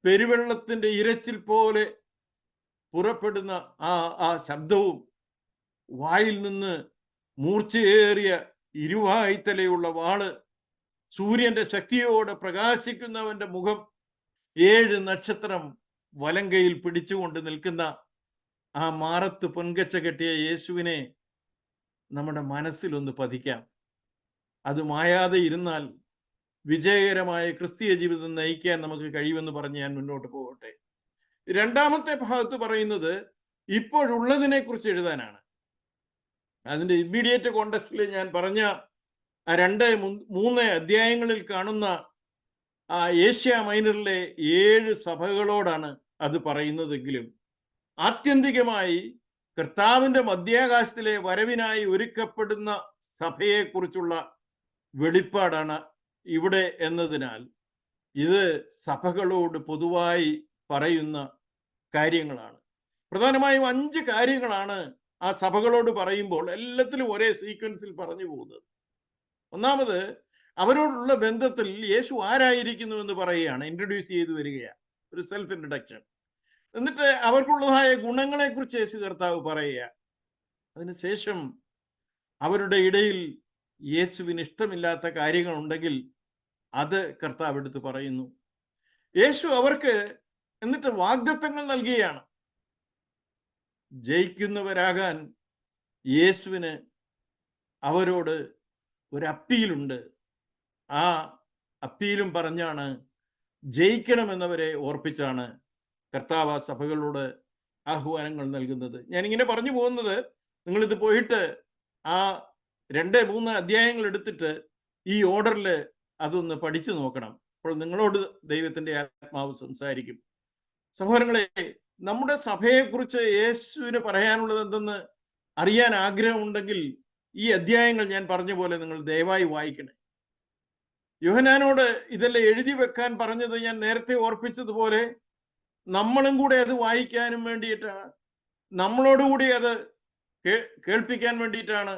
പെരുവെള്ളത്തിന്റെ ഇരച്ചിൽ പോലെ പുറപ്പെടുന്ന ആ ശബ്ദവും വായിൽ നിന്ന് മൂർച്ചയേറിയ ഇരുവായ്ത്തലയുള്ള വാള്, സൂര്യന്റെ ശക്തിയോടെ പ്രകാശിക്കുന്നവന്റെ മുഖം, 7 നക്ഷത്രം വലങ്കയിൽ പിടിച്ചുകൊണ്ട് നിൽക്കുന്ന ആ മാറത്ത് പൊൻകച്ച കെട്ടിയ യേശുവിനെ നമ്മുടെ മനസ്സിലൊന്ന് പതിക്കാം. അത് മായാതെ ഇരുന്നാൽ വിജയകരമായ ക്രിസ്തീയ ജീവിതം നയിക്കാൻ നമുക്ക് കഴിയുമെന്ന് പറഞ്ഞ് ഞാൻ മുന്നോട്ട് പോകട്ടെ. രണ്ടാമത്തെ ഭാഗത്ത് പറയുന്നത് ഇപ്പോഴുള്ളതിനെ കുറിച്ച് എഴുതാനാണ്. അതിന്റെ ഇമ്മീഡിയറ്റ് കോണ്ടെക്സ്റ്റിൽ ഞാൻ പറഞ്ഞ 2-3 അധ്യായങ്ങളിൽ കാണുന്ന ആ ഏഷ്യ മൈനറിലെ 7 സഭകളോടാണ് അത് പറയുന്നതെങ്കിലും ആത്യന്തികമായി കർത്താവിന്റെ മധ്യാകാശത്തിലെ വരവിനായി ഒരുക്കപ്പെടുന്ന സഭയെക്കുറിച്ചുള്ള വെളിപ്പാടാണ് ഇവിടെ എന്നതിനാൽ ഇത് സഭകളോട് പൊതുവായി പറയുന്ന കാര്യങ്ങളാണ്. പ്രധാനമായും 5 കാര്യങ്ങളാണ് ആ സഭകളോട് പറയുമ്പോൾ എല്ലാത്തിലും ഒരേ സീക്വൻസിൽ പറഞ്ഞു പോകുന്നത്. ഒന്നാമത്, അവരോടുള്ള ബന്ധത്തിൽ യേശു ആരായിരിക്കുന്നു എന്ന് പറയുകയാണ്, ഇൻട്രൊഡ്യൂസ് ചെയ്തു വരികയാണ്, ഒരു സെൽഫ് ഇൻട്രഡക്ഷൻ. എന്നിട്ട് അവർക്കുള്ളതായ ഗുണങ്ങളെ കുറിച്ച് യേശു കർത്താവ് പറയുക. അതിനുശേഷം അവരുടെ ഇടയിൽ യേശുവിന് ഇഷ്ടമില്ലാത്ത കാര്യങ്ങൾ ഉണ്ടെങ്കിൽ അത് കർത്താവ് എടുത്ത് പറയുന്നു. യേശു അവർക്ക് എന്നിട്ട് വാഗ്ദത്തങ്ങൾ നൽകുകയാണ്. ജയിക്കുന്നവരാകാൻ യേശുവിന് അവരോട് ഒരു അപ്പീലുണ്ട്. ആ അപ്പീലും പറഞ്ഞാണ്, ജയിക്കണമെന്നവരെ ഓർപ്പിച്ചാണ് കർത്താവ് സഭകളോട് ആഹ്വാനങ്ങൾ നൽകുന്നത്. ഞാനിങ്ങനെ പറഞ്ഞു പോകുന്നത്, നിങ്ങളിത് പോയിട്ട് ആ 2-3 അധ്യായങ്ങൾ എടുത്തിട്ട് ഈ ഓർഡറിൽ അതൊന്ന് പഠിച്ചു നോക്കണം. അപ്പോൾ നിങ്ങളോട് ദൈവത്തിന്റെ ആത്മാവ് സംസാരിക്കും. സഹോദരങ്ങളെ, നമ്മുടെ സഭയെക്കുറിച്ച് യേശുവിന് പറയാനുള്ളത് എന്തെന്ന് അറിയാൻ ആഗ്രഹമുണ്ടെങ്കിൽ ഈ അധ്യായങ്ങൾ ഞാൻ പറഞ്ഞ പോലെ നിങ്ങൾ ദയവായി വായിക്കണേ. യോഹന്നാനോട് ഇതെല്ലാം എഴുതി വെക്കാൻ പറഞ്ഞത് ഞാൻ നേരത്തെ ഓർപ്പിച്ചതുപോലെ നമ്മളും കൂടെ അത് വായിക്കാനും വേണ്ടിയിട്ടാണ്, നമ്മളോടുകൂടി അത് കേൾപ്പിക്കാൻ വേണ്ടിയിട്ടാണ്.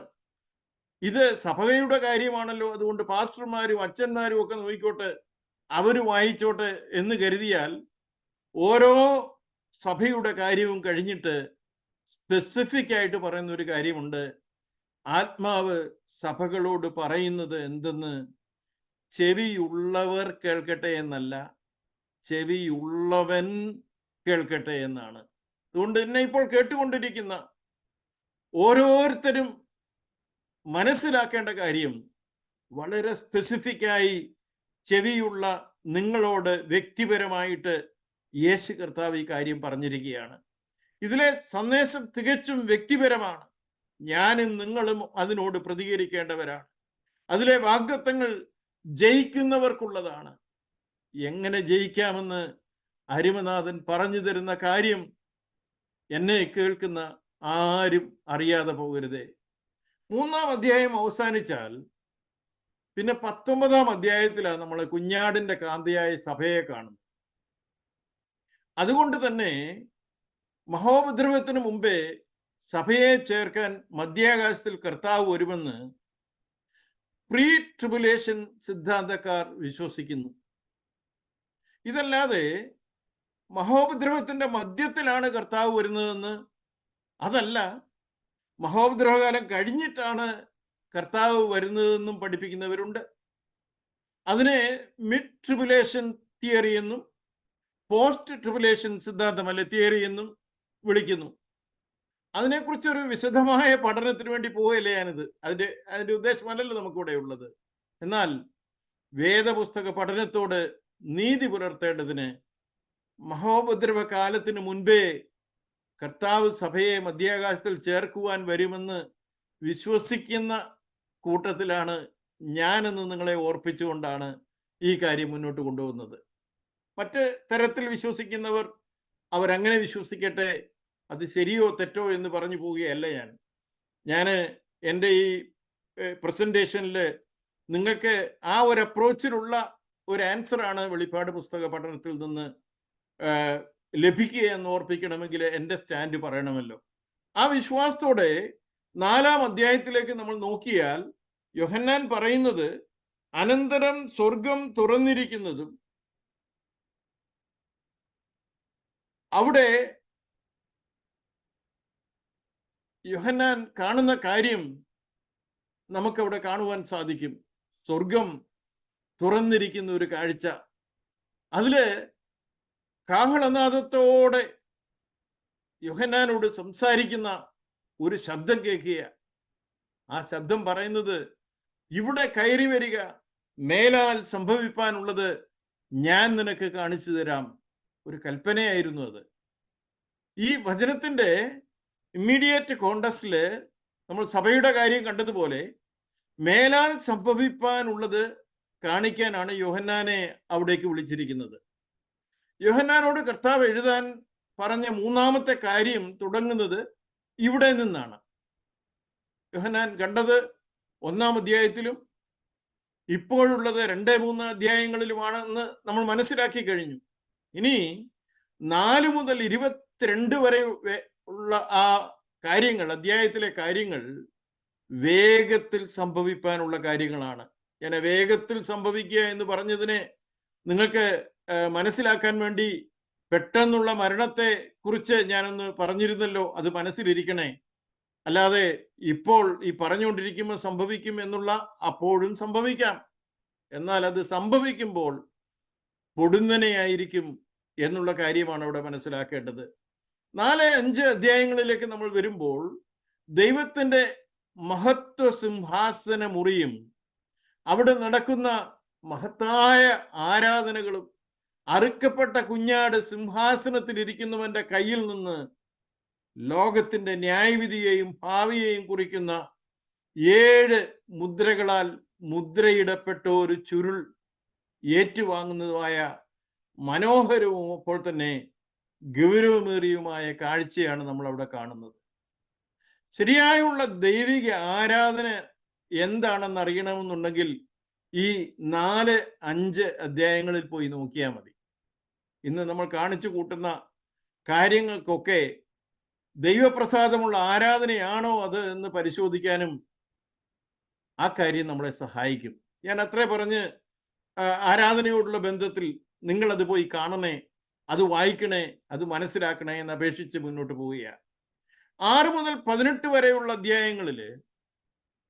ഇത് സഭയുടെ കാര്യമാണല്ലോ, അതുകൊണ്ട് പാസ്റ്റർമാരും അച്ഛന്മാരും ഒക്കെ നോക്കിക്കോട്ടെ, അവര് വായിച്ചോട്ടെ എന്ന് കരുതിയാൽ ഓരോ സഭയുടെ കാര്യവും കഴിഞ്ഞിട്ട് സ്പെസിഫിക് ആയിട്ട് പറയുന്ന ഒരു കാര്യമുണ്ട്. ആത്മാവ് സഭകളോട് പറയുന്നത് എന്തെന്ന് ചെവിയുള്ളവർ കേൾക്കട്ടെ എന്നല്ല, ചെവിയുള്ളവൻ കേൾക്കട്ടെ എന്നാണ്. അതുകൊണ്ട് എന്നെ ഇപ്പോൾ കേട്ടുകൊണ്ടിരിക്കുന്ന ഓരോരുത്തരും മനസ്സിലാക്കേണ്ട കാര്യം, വളരെ സ്പെസിഫിക്കായി ചെവിയുള്ള നിങ്ങളോട് വ്യക്തിപരമായിട്ട് യേശു കർത്താവ് ഈ കാര്യം പറഞ്ഞിരിക്കുകയാണ്. ഇതിലെ സന്ദേശം തികച്ചും വ്യക്തിപരമാണ്. ഞാനും നിങ്ങളും അതിനോട് പ്രതികരിക്കേണ്ടവരാണ്. അതിലെ വാഗ്ദത്തങ്ങൾ ജയിക്കുന്നവർക്കുള്ളതാണ്. എങ്ങനെ ജയിക്കാമെന്ന് അരുമനാഥൻ പറഞ്ഞു തരുന്ന കാര്യം എന്നെ കേൾക്കുന്ന ആരും അറിയാതെ പോകരുതേ. 3-ാം അധ്യായം അവസാനിച്ചാൽ പിന്നെ 19-ാം അധ്യായത്തിലാണ് നമ്മൾ കുഞ്ഞാടിന്റെ കാന്തയായ സഭയെ കാണുന്നത്. അതുകൊണ്ട് തന്നെ മഹോപദ്രവത്തിന് മുമ്പേ സഭയെ ചേർക്കാൻ മധ്യാകാശത്തിൽ കർത്താവ് വരുമെന്ന് പ്രീ ട്രിബുലേഷൻ സിദ്ധാന്തക്കാർ വിശ്വസിക്കുന്നു. ഇതല്ലാതെ മഹോപദ്രവത്തിന്റെ മധ്യത്തിലാണ് കർത്താവ് വരുന്നതെന്ന്, അതല്ല മഹോപദ്രവകാലം കഴിഞ്ഞിട്ടാണ് കർത്താവ് വരുന്നതെന്നും പഠിപ്പിക്കുന്നവരുണ്ട്. അതിനെ മിഡ് ട്രിബുലേഷൻ തിയറി എന്നും പോസ്റ്റ് ട്രിബുലേഷൻ സിദ്ധാന്തമല്ല തിയറി എന്നും വിളിക്കുന്നു. അതിനെക്കുറിച്ചൊരു വിശദമായ പഠനത്തിന് വേണ്ടി പോവുകയല്ലേ ഞാനിത്. അതിന്റെ ഉദ്ദേശമല്ലല്ലോ നമുക്കിവിടെ ഉള്ളത്. എന്നാൽ വേദപുസ്തക പഠനത്തോട് നീതി പുലർത്തേണ്ടതിന് മഹോപദ്രവ കാലത്തിന് മുൻപേ കർത്താവ് സഭയെ മധ്യാകാശത്തിൽ ചേർക്കുവാൻ വരുമെന്ന് വിശ്വസിക്കുന്ന കൂട്ടത്തിലാണ് ഞാനെന്ന് നിങ്ങളെ ഓർപ്പിച്ചുകൊണ്ടാണ് ഈ കാര്യം മുന്നോട്ട് കൊണ്ടുപോകുന്നത്. മറ്റ് തരത്തിൽ വിശ്വസിക്കുന്നവർ അവരങ്ങനെ വിശ്വസിക്കട്ടെ, അത് ശരിയോ തെറ്റോ എന്ന് പറഞ്ഞു പോവുകയല്ല ഞാൻ എൻ്റെ ഈ പ്രസന്റേഷനിൽ നിങ്ങൾക്ക് ആ ഒരു അപ്രോച്ചിലുള്ള ഒരു ആൻസറാണ് വെളിപ്പാട് പുസ്തക പഠനത്തിൽ നിന്ന് ലഭിക്കുക എന്ന് ഓർപ്പിക്കണമെങ്കിൽ എൻ്റെ സ്റ്റാൻഡ് പറയണമല്ലോ. ആ വിശ്വാസത്തോടെ 4-ാം അധ്യായത്തിലേക്ക് നമ്മൾ നോക്കിയാൽ യോഹന്നാൻ പറയുന്നത് അനന്തരം സ്വർഗം തുറന്നിരിക്കുന്നതും അവിടെ യോഹന്നാൻ കാണുന്ന കാര്യം നമുക്കവിടെ കാണുവാൻ സാധിക്കും. സ്വർഗം തുറന്നിരിക്കുന്ന ഒരു കാഴ്ച. അതില് കാഹളനാദത്തോടെ യോഹന്നാനോട് സംസാരിക്കുന്ന ഒരു ശബ്ദം കേൾക്കുക. ആ ശബ്ദം പറയുന്നത്, ഇവിടെ കയറി വരിക, മേലാൽ സംഭവിപ്പാനുള്ളത് ഞാൻ നിനക്ക് കാണിച്ചു തരാം. ഒരു കൽപ്പനയായിരുന്നു അത്. ഈ വചനത്തിന്റെ ഇമ്മീഡിയറ്റ് കോണ്ടസ്റ്റില് നമ്മൾ സഭയുടെ കാര്യം കണ്ടതുപോലെ മേലാൽ സംഭവിപ്പാനുള്ളത് കാണിക്കാനാണ് യോഹന്നാനെ അവിടേക്ക് വിളിച്ചിരിക്കുന്നത്. യോഹന്നാനോട് കർത്താവ് എഴുതാൻ പറഞ്ഞ 3-ാമത്തെ കാര്യം തുടങ്ങുന്നത് ഇവിടെ നിന്നാണ്. യോഹന്നാൻ കണ്ടത് 1-ാം അധ്യായത്തിലും ഇപ്പോഴുള്ളത് 2-3 അധ്യായങ്ങളിലുമാണെന്ന് നമ്മൾ മനസ്സിലാക്കി കഴിഞ്ഞു. ഇനി 4 മുതൽ 22 വരെ ഉള്ള ആ കാര്യങ്ങൾ, അധ്യായത്തിലെ കാര്യങ്ങൾ വേഗത്തിൽ സംഭവിക്കാനുള്ള കാര്യങ്ങളാണ്. ഞാൻ വേഗത്തിൽ സംഭവിക്കുക എന്ന് പറഞ്ഞതിനെ നിങ്ങൾക്ക് മനസ്സിലാക്കാൻ വേണ്ടി പെട്ടെന്നുള്ള മരണത്തെ കുറിച്ച് ഞാനൊന്ന് പറഞ്ഞിരുന്നല്ലോ. അത് മനസ്സിലിരിക്കണേ. അല്ലാതെ ഇപ്പോൾ ഈ പറഞ്ഞുകൊണ്ടിരിക്കുമ്പോൾ സംഭവിക്കും എന്നുള്ള, അപ്പോഴും സംഭവിക്കാം, എന്നാൽ അത് സംഭവിക്കുമ്പോൾ പൊടുന്നനെയായിരിക്കും എന്നുള്ള കാര്യമാണ് അവിടെ മനസ്സിലാക്കേണ്ടത്. 4-5 അധ്യായങ്ങളിലേക്ക് നമ്മൾ വരുമ്പോൾ ദൈവത്തിന്റെ മഹത്വ സിംഹാസന മുറിയും അവിടെ നടക്കുന്ന മഹത്തായ ആരാധനകളും അറുക്കപ്പെട്ട കുഞ്ഞാട് സിംഹാസനത്തിൽ ഇരിക്കുന്നവന്റെ കയ്യിൽ നിന്ന് ലോകത്തിന്റെ ന്യായവിധിയെയും ഭാവിയെയും കുറിക്കുന്ന 7 മുദ്രകളാൽ മുദ്രയിടപ്പെട്ട ഒരു ചുരുൾ ഏറ്റുവാങ്ങുന്നതുമായ മനോഹരവും അപ്പോൾ തന്നെ ഗൗരവമേറിയുമായ കാഴ്ചയാണ് നമ്മൾ അവിടെ കാണുന്നത്. ശരിയായുള്ള ദൈവിക ആരാധന എന്താണെന്ന് അറിയണമെന്നുണ്ടെങ്കിൽ ഈ 4-5 അധ്യായങ്ങളിൽ പോയി നോക്കിയാൽ മതി. ഇന്ന് നമ്മൾ കാണിച്ചു കൂട്ടുന്ന കാര്യങ്ങൾക്കൊക്കെ ദൈവപ്രസാദമുള്ള ആരാധനയാണോ അത് എന്ന് പരിശോധിക്കാനും ആ കാര്യം നമ്മളെ സഹായിക്കും. ഞാൻ അത്രേ പറഞ്ഞ് ആരാധനയോടുള്ള ബന്ധത്തിൽ നിങ്ങളത് പോയി കാണണേ, അത് വായിക്കണേ, അത് മനസ്സിലാക്കണേ എന്ന് അപേക്ഷിച്ച് മുന്നോട്ട് പോവുകയാണ്. 6 മുതൽ 18 വരെയുള്ള അധ്യായങ്ങളിൽ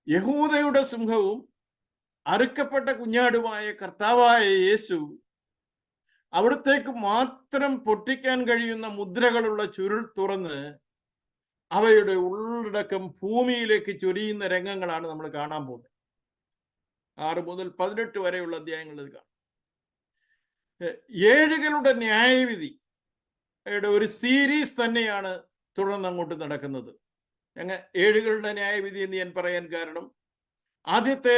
യഹൂദയുടെ സിംഹവും അറുക്കപ്പെട്ട കുഞ്ഞാടുമായ കർത്താവായ യേശു അവിടത്തേക്ക് മാത്രം പൊട്ടിക്കാൻ കഴിയുന്ന മുദ്രകളുള്ള ചുരുൾ തുറന്ന് അവയുടെ ഉള്ളടക്കം ഭൂമിയിലേക്ക് ചൊരിയുന്ന രംഗങ്ങളാണ് നമ്മൾ കാണാൻ പോകുന്നത്. 6 മുതൽ 18 വരെയുള്ള അധ്യായങ്ങളിൽ കാണാം. ഏഴുകളുടെ ന്യായവിധി ഒരു സീരീസ് തന്നെയാണ് തുടർന്ന് അങ്ങോട്ട് നടക്കുന്നത്. ഏഴുകളുടെ ന്യായവിധി എന്ന് ഞാൻ പറയാൻ കാരണം ആദ്യത്തെ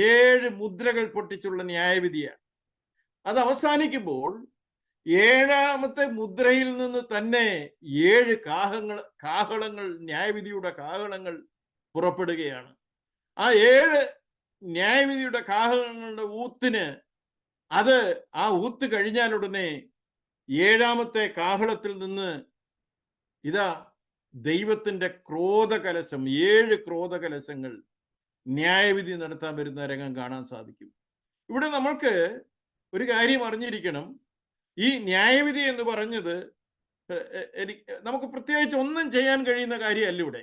7 മുദ്രകൾ പൊട്ടിച്ചുള്ള ന്യായവിധിയാണ്. അത് അവസാനിക്കുമ്പോൾ 7ാമത്തെ മുദ്രയിൽ നിന്ന് തന്നെ 7 കാഹളങ്ങൾ, ന്യായവിധിയുടെ കാഹളങ്ങൾ പുറപ്പെടുകയാണ്. ആ 7 ന്യായവിധിയുടെ കാഹളങ്ങളുടെ ഊത്തിന് ആ ഊത്ത് കഴിഞ്ഞാലുടനെ 7ാമത്തെ കാഹളത്തിൽ നിന്ന് ഇതാ ദൈവത്തിന്റെ ക്രോധകലശം, 7 ക്രോധകലശങ്ങൾ ന്യായവിധി നടത്താൻ വരുന്ന രംഗം കാണാൻ സാധിക്കും. ഇവിടെ നമ്മൾക്ക് ഒരു കാര്യം അറിഞ്ഞിരിക്കണം. ഈ ന്യായവിധി എന്ന് പറഞ്ഞത് നമുക്ക് പ്രത്യേകിച്ച് ഒന്നും ചെയ്യാൻ കഴിയുന്ന കാര്യമല്ല ഇവിടെ.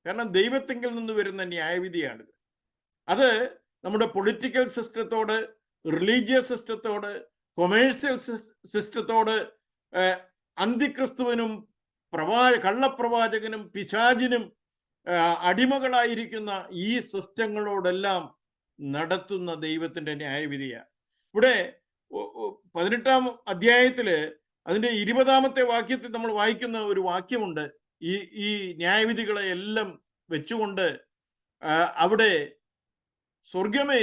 കാരണം ദൈവത്തിങ്കിൽ നിന്ന് വരുന്ന ന്യായവിധിയാണ്. അത് നമ്മുടെ പൊളിറ്റിക്കൽ സിസ്റ്റത്തോട്, റിലീജിയസ് സിസ്റ്റത്തോട്, കൊമേഴ്സ്യൽ സിസ്റ്റത്തോട്, അന്തിക്രിസ്തുവിനും കള്ളപ്രവാചകനും പിശാചിനും അടിമകളായിരിക്കുന്ന ഈ സിസ്റ്റങ്ങളോടെല്ലാം നടത്തുന്ന ദൈവത്തിന്റെ ന്യായവിധിയാണ്. ഇവിടെ 18ാം അധ്യായത്തില് അതിന്റെ 20ാമത്തെ വാക്യത്തിൽ നമ്മൾ വായിക്കുന്ന ഒരു വാക്യമുണ്ട്. ഈ ന്യായവിധികളെ എല്ലാം വെച്ചുകൊണ്ട് അവിടെ സ്വർഗമേ,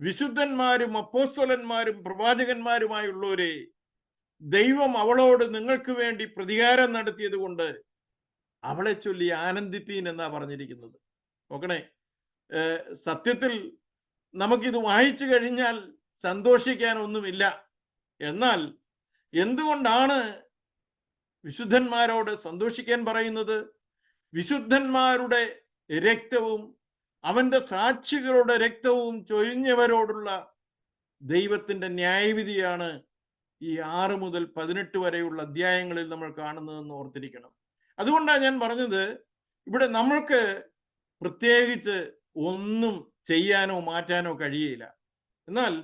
വിശുദ്ധന്മാരും അപ്പോസ്തലന്മാരും പ്രവാചകന്മാരുമായുള്ളവരെ, ദൈവം അവളോട് നിങ്ങൾക്ക് വേണ്ടി പ്രതികാരം നടത്തിയത് കൊണ്ട് അവളെ ചൊല്ലി ആനന്ദിപ്പീൻ എന്നാ പറഞ്ഞിരിക്കുന്നത്. നോക്കണേ, സത്യത്തിൽ നമുക്കിത് വായിച്ചു കഴിഞ്ഞാൽ സന്തോഷിക്കാനൊന്നുമില്ല. എന്നാൽ എന്തുകൊണ്ടാണ് വിശുദ്ധന്മാരോട് സന്തോഷിക്കാൻ പറയുന്നത്? വിശുദ്ധന്മാരുടെ രക്തവും അവന്റെ സാക്ഷികളുടെ രക്തവും ചൊരിഞ്ഞവരോടുള്ള ദൈവത്തിന്റെ ന്യായവിധിയാണ് ഈ 6 മുതൽ 18 വരെയുള്ള അധ്യായങ്ങളിൽ നമ്മൾ കാണുന്നതെന്ന് ഓർത്തിരിക്കണം. അതുകൊണ്ടാണ് ഞാൻ പറഞ്ഞത്, ഇവിടെ നമ്മൾക്ക് പ്രത്യേകിച്ച് ഒന്നും ചെയ്യാനോ മാറ്റാനോ കഴിയില്ല. എന്നാൽ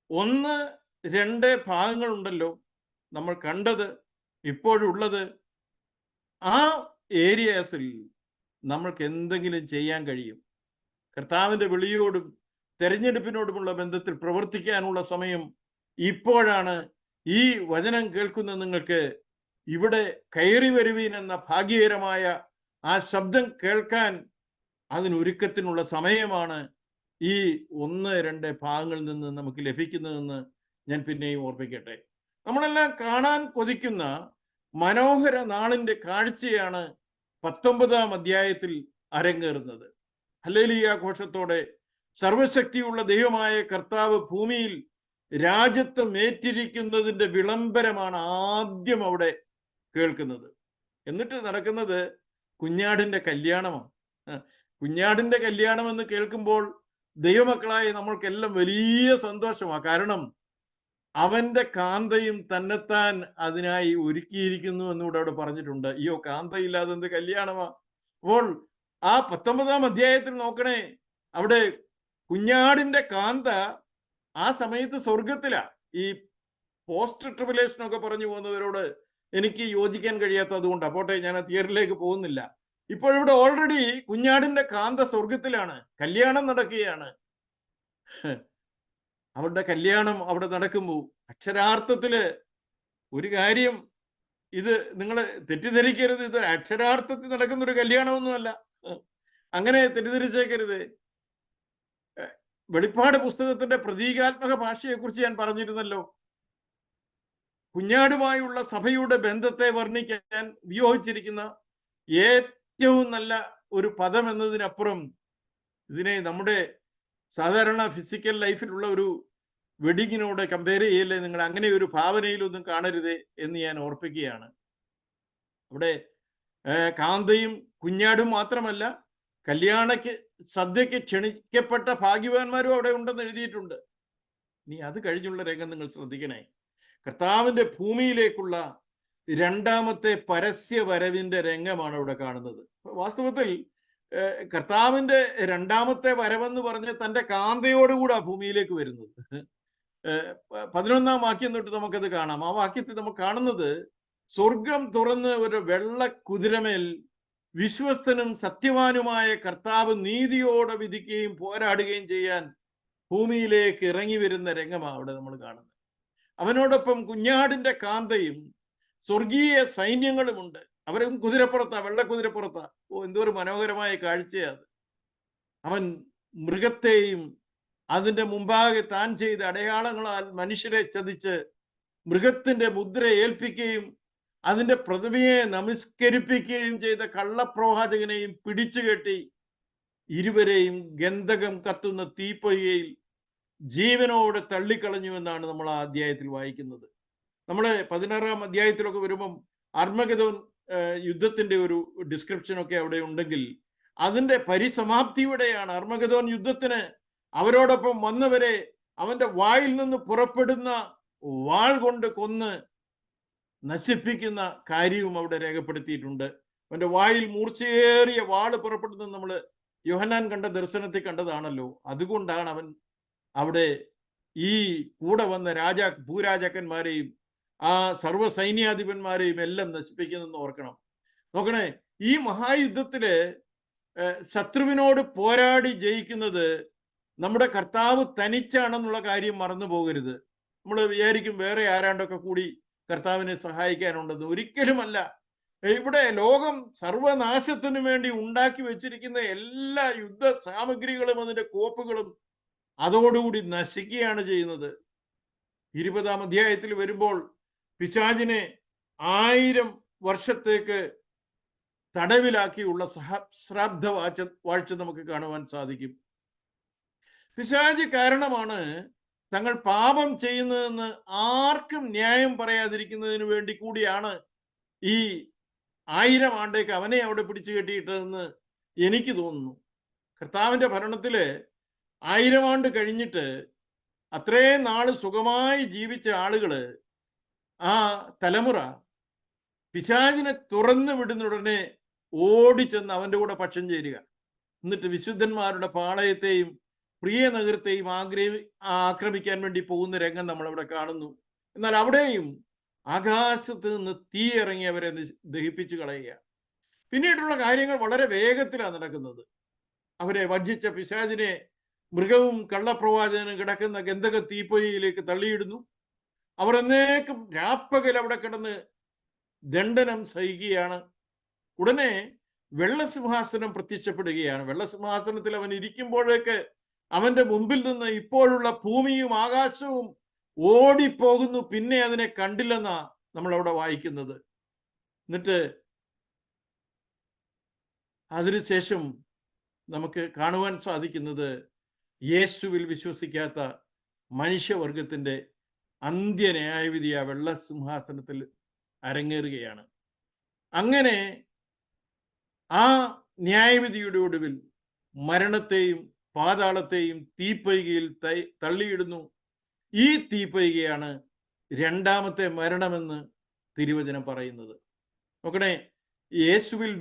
1, 2 ഭാഗങ്ങളുണ്ടല്ലോ നമ്മൾ കണ്ടത്, ഇപ്പോഴുള്ളത്. ആ ഏരിയാസിൽ നമ്മൾക്ക് എന്തെങ്കിലും ചെയ്യാൻ കഴിയും. കർത്താവിന്റെ വിളിയോടും തെരഞ്ഞെടുപ്പിനോടുമുള്ള ബന്ധത്തിൽ പ്രവർത്തിക്കാനുള്ള സമയം ഇപ്പോഴാണ്. ഈ വചനം കേൾക്കുന്ന നിങ്ങൾക്ക് ഇവിടെ കയറി വരുവീൻ എന്ന ഭാഗ്യകരമായ ആ ശബ്ദം കേൾക്കാൻ അതിനൊരുക്കത്തിനുള്ള സമയമാണ് ഈ 1, 2 ഭാഗങ്ങളിൽ നിന്ന് നമുക്ക് ലഭിക്കുന്നതെന്ന് ഞാൻ പിന്നെയും ഓർപ്പിക്കട്ടെ. നമ്മളെല്ലാം കാണാൻ കൊതിക്കുന്ന മനോഹര നാളിന്റെ കാഴ്ചയാണ് 19ാം അധ്യായത്തിൽ അരങ്ങേറുന്നത്. ഹല്ലേലൂയ ഘോഷത്തോടെ സർവശക്തിയുള്ള ദൈവമായ കർത്താവ് ഭൂമിയിൽ രാജ്യത്വം ഏറ്റിരിക്കുന്നതിന്റെ വിളംബരമാണ് ആദ്യം അവിടെ കേൾക്കുന്നത്. എന്നിട്ട് നടക്കുന്നത് കുഞ്ഞാടിന്റെ കല്യാണമാണ്. കുഞ്ഞാടിന്റെ കല്യാണം എന്ന് കേൾക്കുമ്പോൾ ദൈവമക്കളായി നമ്മൾക്കെല്ലാം വലിയ സന്തോഷമാണ്. കാരണം അവന്റെ കാന്തയും തന്നെത്താൻ അതിനായി ഒരുക്കിയിരിക്കുന്നു എന്നിവിടെ അവിടെ പറഞ്ഞിട്ടുണ്ട്. അയ്യോ, കാന്തയില്ലാതെ എന്ത് കല്യാണമാ. അപ്പോൾ ആ 19ാം അധ്യായത്തിൽ നോക്കണേ, അവിടെ കുഞ്ഞാടിന്റെ കാന്ത ആ സമയത്ത് സ്വർഗത്തിലാ. ഈ പോസ്റ്റ് ട്രിബുലേഷൻ ഒക്കെ പറഞ്ഞു പോകുന്നവരോട് എനിക്ക് യോജിക്കാൻ കഴിയാത്തത് കൊണ്ടാണ്. പോട്ടെ, ഞാൻ ആ തിയറിയിലേക്ക് പോകുന്നില്ല. ഇപ്പോഴിവിടെ ഓൾറെഡി കുഞ്ഞാടിന്റെ കാന്ത സ്വർഗത്തിലാണ്, കല്യാണം നടക്കുകയാണ്. അവരുടെ കല്യാണം അവിടെ നടക്കുമ്പോൾ അക്ഷരാർത്ഥത്തില് ഒരു കാര്യം, ഇത് നിങ്ങൾ തെറ്റിദ്ധരിക്കരുത്, ഇത് അക്ഷരാർത്ഥത്തിൽ നടക്കുന്ന ഒരു കല്യാണമൊന്നുമല്ല. അങ്ങനെ തെറ്റിദ്ധരിച്ചേക്കരുത്. വെളിപ്പാട് പുസ്തകത്തിന്റെ പ്രതീകാത്മക ഭാഷയെക്കുറിച്ച് ഞാൻ പറഞ്ഞിരുന്നല്ലോ. കുഞ്ഞാടുമായുള്ള സഭയുടെ ബന്ധത്തെ വർണ്ണിക്കാൻ ഉപയോഗിച്ചിരിക്കുന്ന ഏറ്റവും നല്ല ഒരു പദം എന്നതിനപ്പുറം ഇതിനെ നമ്മുടെ സാധാരണ ഫിസിക്കൽ ലൈഫിലുള്ള ഒരു വെഡിങ്ങിനോട് കമ്പയർ ചെയ്യല്ലേ നിങ്ങൾ. അങ്ങനെ ഒരു ഭാവനയിലൊന്നും കാണരുത് എന്ന് ഞാൻ ഓർപ്പിക്കുകയാണ്. അവിടെ കാന്തയും കുഞ്ഞാടും മാത്രമല്ല, കല്യാണക്ക് സദ്യക്ക് ക്ഷണിക്കപ്പെട്ട ഭാഗ്യവാന്മാരും അവിടെ ഉണ്ടെന്ന് എഴുതിയിട്ടുണ്ട്. ഇനി അത് കഴിഞ്ഞുള്ള രംഗം നിങ്ങൾ ശ്രദ്ധിക്കണേ. കർത്താവിന്റെ ഭൂമിയിലേക്കുള്ള 2ാമത്തെ പരസ്യ വരവിന്റെ രംഗമാണ് ഇവിടെ കാണുന്നത്. വാസ്തവത്തിൽ കർത്താവിന്റെ രണ്ടാമത്തെ വരവെന്ന് പറഞ്ഞ് തന്റെ കാന്തയോടുകൂടെ ഭൂമിയിലേക്ക് വരുന്നത്. 11-ാം വാക്യം തൊട്ട് നമുക്കത് കാണാം. ആ വാക്യത്തിൽ നമുക്ക് കാണുന്നത്, സ്വർഗം തുറന്ന് ഒരു വെള്ള കുതിരമേൽ വിശ്വസ്തനും സത്യവാനുമായ കർത്താവ് നീതിയോടെ വിധിക്കുകയും പോരാടുകയും ചെയ്യാൻ ഭൂമിയിലേക്ക് ഇറങ്ങി വരുന്ന രംഗമാണ് അവിടെ നമ്മൾ കാണുന്നത്. അവനോടൊപ്പം കുഞ്ഞാടിന്റെ കാന്തയും സ്വർഗീയ സൈന്യങ്ങളുമുണ്ട്. അവരും കുതിരപ്പുറത്താ, വെള്ള കുതിരപ്പുറത്താ. ഓ, എന്തോരു മനോഹരമായ കാഴ്ചയത്! അവൻ മൃഗത്തെയും അതിന്റെ മുമ്പാകെ താൻ ചെയ്ത അടയാളങ്ങളാൽ മനുഷ്യരെ ചതിച്ച് മൃഗത്തിന്റെ മുദ്ര ഏൽപ്പിക്കുകയും അതിന്റെ പ്രതിമയെ നമസ്കരിപ്പിക്കുകയും ചെയ്ത കള്ളപ്രവാചകനെയും പിടിച്ചുകെട്ടി ഇരുവരെയും ഗന്ധകം കത്തുന്ന തീപ്പൊയ്കയിൽ ജീവനോടെ തള്ളിക്കളഞ്ഞുവെന്നാണ് നമ്മൾ ആ അധ്യായത്തിൽ വായിക്കുന്നത്. നമ്മുടെ 16-ാം അധ്യായത്തിലൊക്കെ വരുമ്പം അർമഗദോൻ യുദ്ധത്തിന്റെ ഒരു ഡിസ്ക്രിപ്ഷനൊക്കെ അവിടെ ഉണ്ടെങ്കിൽ അതിന്റെ പരിസമാപ്തിയുടെയാണ്. അർമഗദോൻ യുദ്ധത്തിന് അവരോടൊപ്പം വന്നവരെ അവന്റെ വായിൽ നിന്ന് പുറപ്പെടുന്ന വാൾ കൊണ്ട് കൊന്ന് നശിപ്പിക്കുന്ന കാര്യവും അവിടെ രേഖപ്പെടുത്തിയിട്ടുണ്ട്. അവന്റെ വായിൽ മൂർച്ചയേറിയ വാള് പുറപ്പെടുന്നത് നമ്മൾ യോഹന്നാൻ കണ്ട ദർശനത്തിൽ കണ്ടതാണല്ലോ. അതുകൊണ്ടാണ് അവൻ അവിടെ ഈ കൂടെ വന്ന ഭൂരാജാക്കന്മാരെയും ആ സർവ്വ സൈന്യാധിപന്മാരെയും എല്ലാം നശിപ്പിക്കുന്നെന്ന് ഓർക്കണം. നോക്കണേ, ഈ മഹായുദ്ധത്തില് ശത്രുവിനോട് പോരാടി ജയിക്കുന്നത് നമ്മുടെ കർത്താവ് തനിച്ചാണെന്നുള്ള കാര്യം മറന്നു പോകരുത്. നമ്മൾ വിചാരിക്കും വേറെ ആരാണ്ടൊക്കെ കൂടി കർത്താവിനെ സഹായിക്കാനുണ്ടെന്ന്. ഒരിക്കലുമല്ല. ഇവിടെ ലോകം സർവനാശത്തിനു വേണ്ടി ഉണ്ടാക്കി വെച്ചിരിക്കുന്ന എല്ലാ യുദ്ധ സാമഗ്രികളും അതിന്റെ കോപ്പുകളും അതോടുകൂടി നശിക്കുകയാണ് ചെയ്യുന്നത്. 20-ാം അധ്യായത്തിൽ വരുമ്പോൾ പിശാചിനെ 1000 വർഷത്തേക്ക് തടവിലാക്കിയുള്ള സഹസ്രാബ്ദ വാഴ്ച നമുക്ക് കാണുവാൻ സാധിക്കും. പിശാച് കാരണമാണ് തങ്ങൾ പാപം ചെയ്യുന്നതെന്ന് ആർക്കും ന്യായം പറയാതിരിക്കുന്നതിന് വേണ്ടി കൂടിയാണ് ഈ 1000 ആണ്ടേക്ക് അവനെ അവിടെ പിടിച്ചു കെട്ടിയിട്ടതെന്ന് എനിക്ക് തോന്നുന്നു. കർത്താവിന്റെ ഭരണത്തില് 1000 ആണ്ട് കഴിഞ്ഞിട്ട് അത്രയും നാള് സുഖമായി ജീവിച്ച ആളുകള്, ആ തലമുറ പിശാചിനെ തുറന്നു വിടുന്ന ഉടനെ ഓടിച്ചെന്ന് അവന്റെ കൂടെ പക്ഷം ചേരുക. എന്നിട്ട് വിശുദ്ധന്മാരുടെ പാളയത്തെയും പ്രിയ നഗരത്തെയും ആക്രമിക്കാൻ വേണ്ടി പോകുന്ന രംഗം നമ്മൾ അവിടെ കാണുന്നു. എന്നാൽ അവിടെയും ആകാശത്ത് നിന്ന് തീ ഇറങ്ങി അവരെ ദഹിപ്പിച്ചു കളയുക. പിന്നീടുള്ള കാര്യങ്ങൾ വളരെ വേഗത്തിലാണ് നടക്കുന്നത്. അവരെ വഞ്ചിച്ച പിശാചിനെ മൃഗവും കള്ളപ്രവാചകനും കിടക്കുന്ന ഗന്ധക തീപ്പൊയ്യിലേക്ക് തള്ളിയിടുന്നു. അവർ എന്നേക്കും രാപ്പകൽ അവിടെ കിടന്ന് ദണ്ഡനം സഹിക്കുകയാണ്. ഉടനെ വെള്ളസിംഹാസനം പ്രത്യക്ഷപ്പെടുകയാണ്. വെള്ളസിംഹാസനത്തിൽ അവൻ ഇരിക്കുമ്പോഴേക്ക് അവന്റെ മുമ്പിൽ നിന്ന് ഇപ്പോഴുള്ള ഭൂമിയും ആകാശവും ഓടിപ്പോകുന്നു. പിന്നെ അതിനെ കണ്ടില്ലെന്നാ നമ്മൾ അവിടെ വായിക്കുന്നത്. എന്നിട്ട് അതിനുശേഷം നമുക്ക് കാണുവാൻ സാധിക്കുന്നത് യേശുവിൽ വിശ്വസിക്കാത്ത മനുഷ്യവർഗത്തിന്റെ അന്ത്യന്യായവിധി ആ വെള്ളസിംഹാസനത്തിൽ അരങ്ങേറുകയാണ്. അങ്ങനെ ആ ന്യായവിധിയുടെ ഒടുവിൽ മരണത്തെയും പാതാളത്തെയും തീപ്പൊയ്കയിൽ തള്ളിയിടുന്നു. ഈ തീപ്പൊയ്കയാണ് രണ്ടാമത്തെ മരണമെന്ന് തിരുവചനം പറയുന്നത്. നോക്കണേ, യേശുവിൽ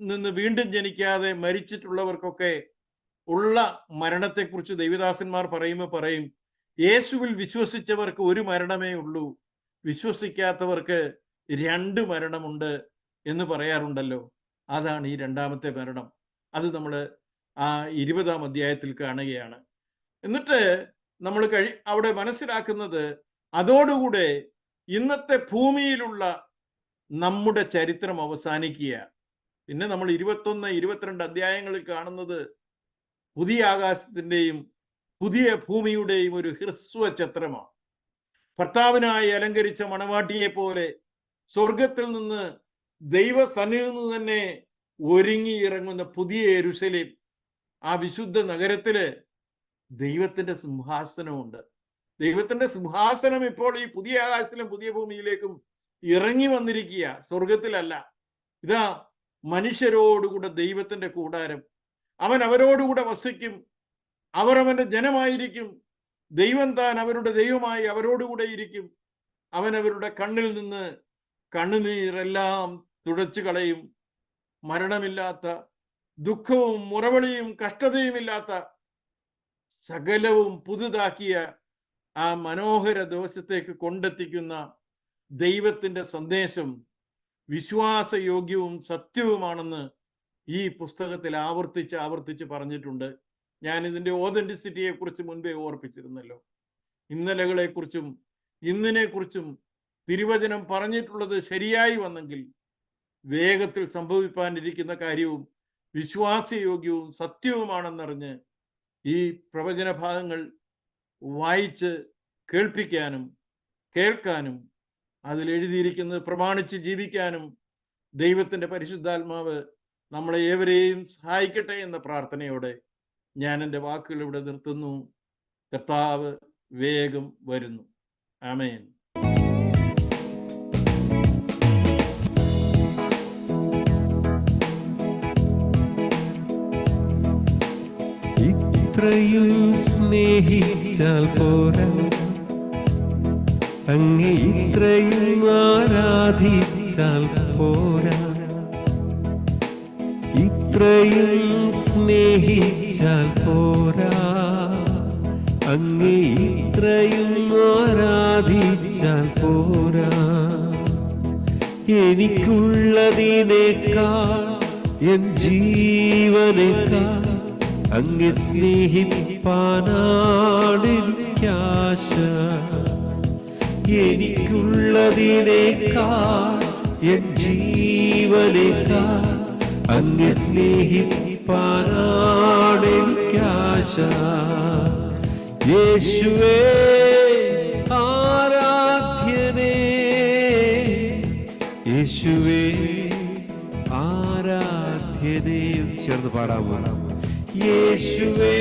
നിന്ന് വീണ്ടും ജനിക്കാതെ മരിച്ചിട്ടുള്ളവർക്കൊക്കെ ഉള്ള മരണത്തെക്കുറിച്ച് ദൈവദാസന്മാർ പറയും, യേശുവിൽ വിശ്വസിച്ചവർക്ക് ഒരു മരണമേ ഉള്ളൂ, വിശ്വസിക്കാത്തവർക്ക് 2 മരണമുണ്ട് എന്ന് പറയാറുണ്ടല്ലോ. അതാണ് ഈ രണ്ടാമത്തെ മരണം. അത് നമ്മൾ ആ 20-ാം അധ്യായത്തിൽ കാണുകയാണ്. എന്നിട്ട് നമ്മൾ അവിടെ മനസ്സിലാക്കുന്നത്, അതോടുകൂടെ ഇന്നത്തെ ഭൂമിയിലുള്ള നമ്മുടെ ചരിത്രം അവസാനിക്കുക. പിന്നെ നമ്മൾ 21, 22 അധ്യായങ്ങളിൽ കാണുന്നത് പുതിയ ആകാശത്തിന്റെയും പുതിയ ഭൂമിയുടെയും ഒരു ഹ്രസ്വ ചിത്രമാണ്. ഭർത്താവിനായി അലങ്കരിച്ച മണവാട്ടിയെ പോലെ സ്വർഗത്തിൽ നിന്ന് ദൈവസന്നിധിയിൽ നിന്ന് തന്നെ ഒരുങ്ങി ഇറങ്ങുന്ന പുതിയ യെരൂശലേം, ആ വിശുദ്ധ നഗരത്തില് ദൈവത്തിന്റെ സിംഹാസനമുണ്ട്. ദൈവത്തിന്റെ സിംഹാസനം ഇപ്പോൾ ഈ പുതിയ ആകാശത്തിലും പുതിയ ഭൂമിയിലേക്കും ഇറങ്ങി വന്നിരിക്കുക, സ്വർഗത്തിലല്ല. ഇതാ മനുഷ്യരോടുകൂടെ ദൈവത്തിന്റെ കൂടാരം. അവൻ അവരോടുകൂടെ വസിക്കും, അവർ അവന്റെ ജനമായിരിക്കും. ദൈവം താൻ അവരുടെ ദൈവമായി അവരോടുകൂടെ ഇരിക്കും. അവൻ അവരുടെ കണ്ണിൽ നിന്ന് കണ്ണുനീരെല്ലാം തുടച്ചു കളയും. മരണമില്ലാത്ത ദുഃഖവും മുറവിളിയും കഷ്ടതയുമില്ലാത്ത സകലവും പുതുതാക്കിയ ആ മനോഹര ദിവസത്തേക്ക് കൊണ്ടെത്തിക്കുന്ന ദൈവത്തിന്റെ സന്ദേശം വിശ്വാസയോഗ്യവും സത്യവുമാണെന്ന് ഈ പുസ്തകത്തിൽ ആവർത്തിച്ച് പറഞ്ഞിട്ടുണ്ട്. ഞാൻ ഇതിന്റെ ഓതന്റിസിറ്റിയെ കുറിച്ച് മുൻപേ ഓർപ്പിച്ചിരുന്നല്ലോ. ഇന്നലകളെക്കുറിച്ചും ഇന്നിനെക്കുറിച്ചും തിരുവചനം പറഞ്ഞിട്ടുള്ളത് ശരിയായി വന്നെങ്കിൽ വേഗത്തിൽ സംഭവിപ്പാനിരിക്കുന്ന കാര്യവും വിശ്വാസയോഗ്യവും സത്യവുമാണെന്നറിഞ്ഞ് ഈ പ്രവചന ഭാഗങ്ങൾ വായിച്ച് കേൾപ്പിക്കാനും കേൾക്കാനും അതിലെഴുതിയിരിക്കുന്നത് പ്രമാണിച്ച് ജീവിക്കാനും ദൈവത്തിൻ്റെ പരിശുദ്ധാത്മാവ് നമ്മളെ ഏവരെയും സഹായിക്കട്ടെ എന്ന പ്രാർത്ഥനയോടെ ഞാൻ എൻ്റെ വാക്കുകൾ ഇവിടെ നിർത്തുന്നു. കർത്താവ് വേഗം വരുന്നു. ആമേൻ. ഇത്രയും സ്നേഹിച്ചാൽ പോരാ, അങ്ങേ ഇത്രയും ആരാധിച്ചാൽ പോരാ, ഇത്രയും സ്നേഹിച്ചാൽ പോരാ, അങ്ങേ ഇത്രയും ആരാധിച്ചാൽ പോരാ. എനിക്കുള്ളതിനേക്കാൾ എൻ ജീവനേക്കാൾ അങ്ങ് സ്നേഹിപ്പാനാണെനിക്കാശ. എനിക്കുള്ളതിനേക്കാൾ എൻ ജീവനേക്കാൾ അങ്ങ് സ്നേഹിപ്പാനാണെനിക്കാശ. യേശുവേ ആരാധ്യനേ, യേശുവേ ആരാധ്യനേ. ചേർന്ന് പാടാമോ? യേശുവേ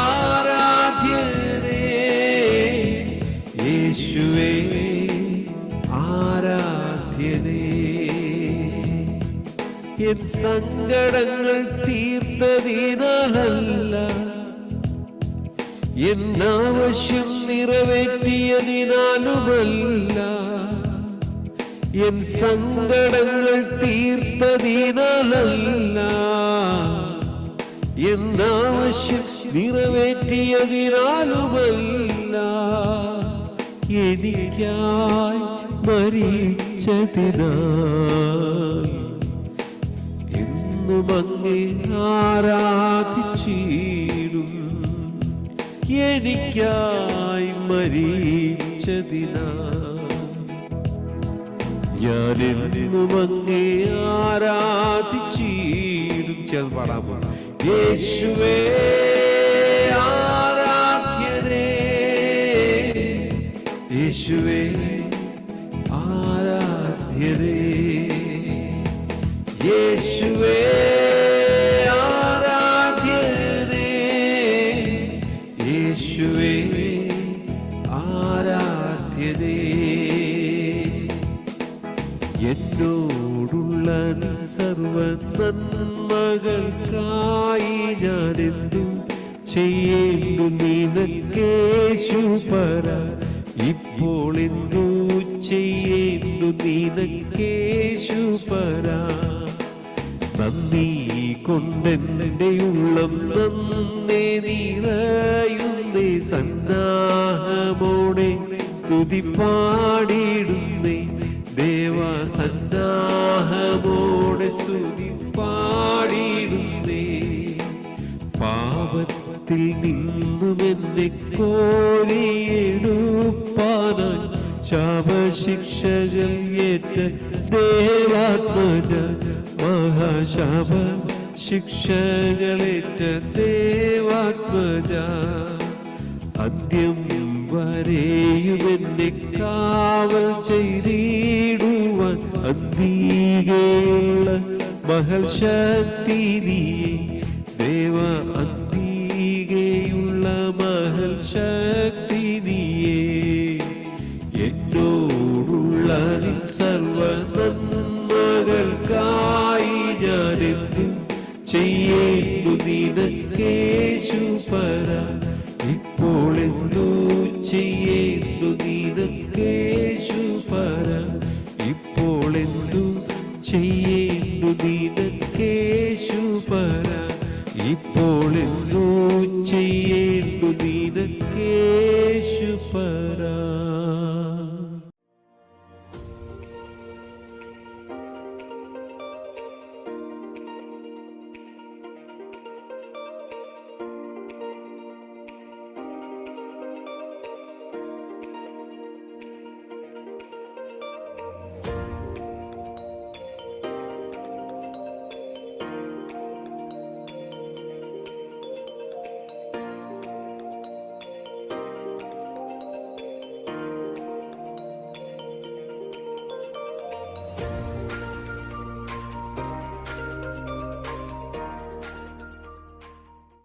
ആരാധ്യനേ, യേശുവേ ആരാധ്യനേ. എൻ സങ്കടങ്ങൾ തീർത്തതിനാലല്ല, എൻ ആവശ്യം നിറവേറ്റിയതിനാലുമല്ല, എൻ സങ്കടങ്ങൾ തീർത്തതിനാലല്ല, എൻ ആവശ്യം നിറവേറ്റിയതിനാലുമല്ല, എനിക്കായി മരിച്ചതിനായി എന്നും അങ്ങേ ആരാധിച്ചിടും. എനിക്കായി മരിച്ചതിനായി ഞാനെന്നും അങ്ങേ ആരാധിച്ചിടും. ചേർന്ന് പാടാമോ? യേശുവേ ആരാധ്യനേ, യേശുവേ ആരാധ്യനേ, യേശുവേ ആരാധ്യനേ, യേശുവേ ആരാധ്യനേ. എന്നോടുള്ള സർവ നന്മകൾക്കായി ഞാനെന്തു ചെയ്യേണ്ടു നിനക്കേശു പറ. ഇപ്പോൾ എന്തു ചെയ്യേണ്ടു നിനക്കേശു പറ. നന്ദി കൊണ്ടെന്റെ ഉള്ളം നന്നേ നിറയുന്നേ, സന്നാഹമോടെ സ്തുതി പാടിയിടുന്നേ ദേവാ, സന്നാഹമോടെ സ്തുതി പാടിയിടുന്നേ. പാപത്തിൽ നിന്നും എന്നെ കോരിയെടുപ്പാനായി ശാപശിക്ഷകൾ ഏറ്റ ദേവാത്മജ, മഹാശാപ ശിക്ഷകളേറ്റ ദേവാത്മജ. അന്ത്യം വരെയും എന്നെ കാവൽ ചെയ്തിടുവാൻ അന്തികയുള്ള മഹൽ ശക്തി നീയേ ദേവ, അന്തികയുള്ള മഹൽ ശക്തി നീയേ. എന്നോ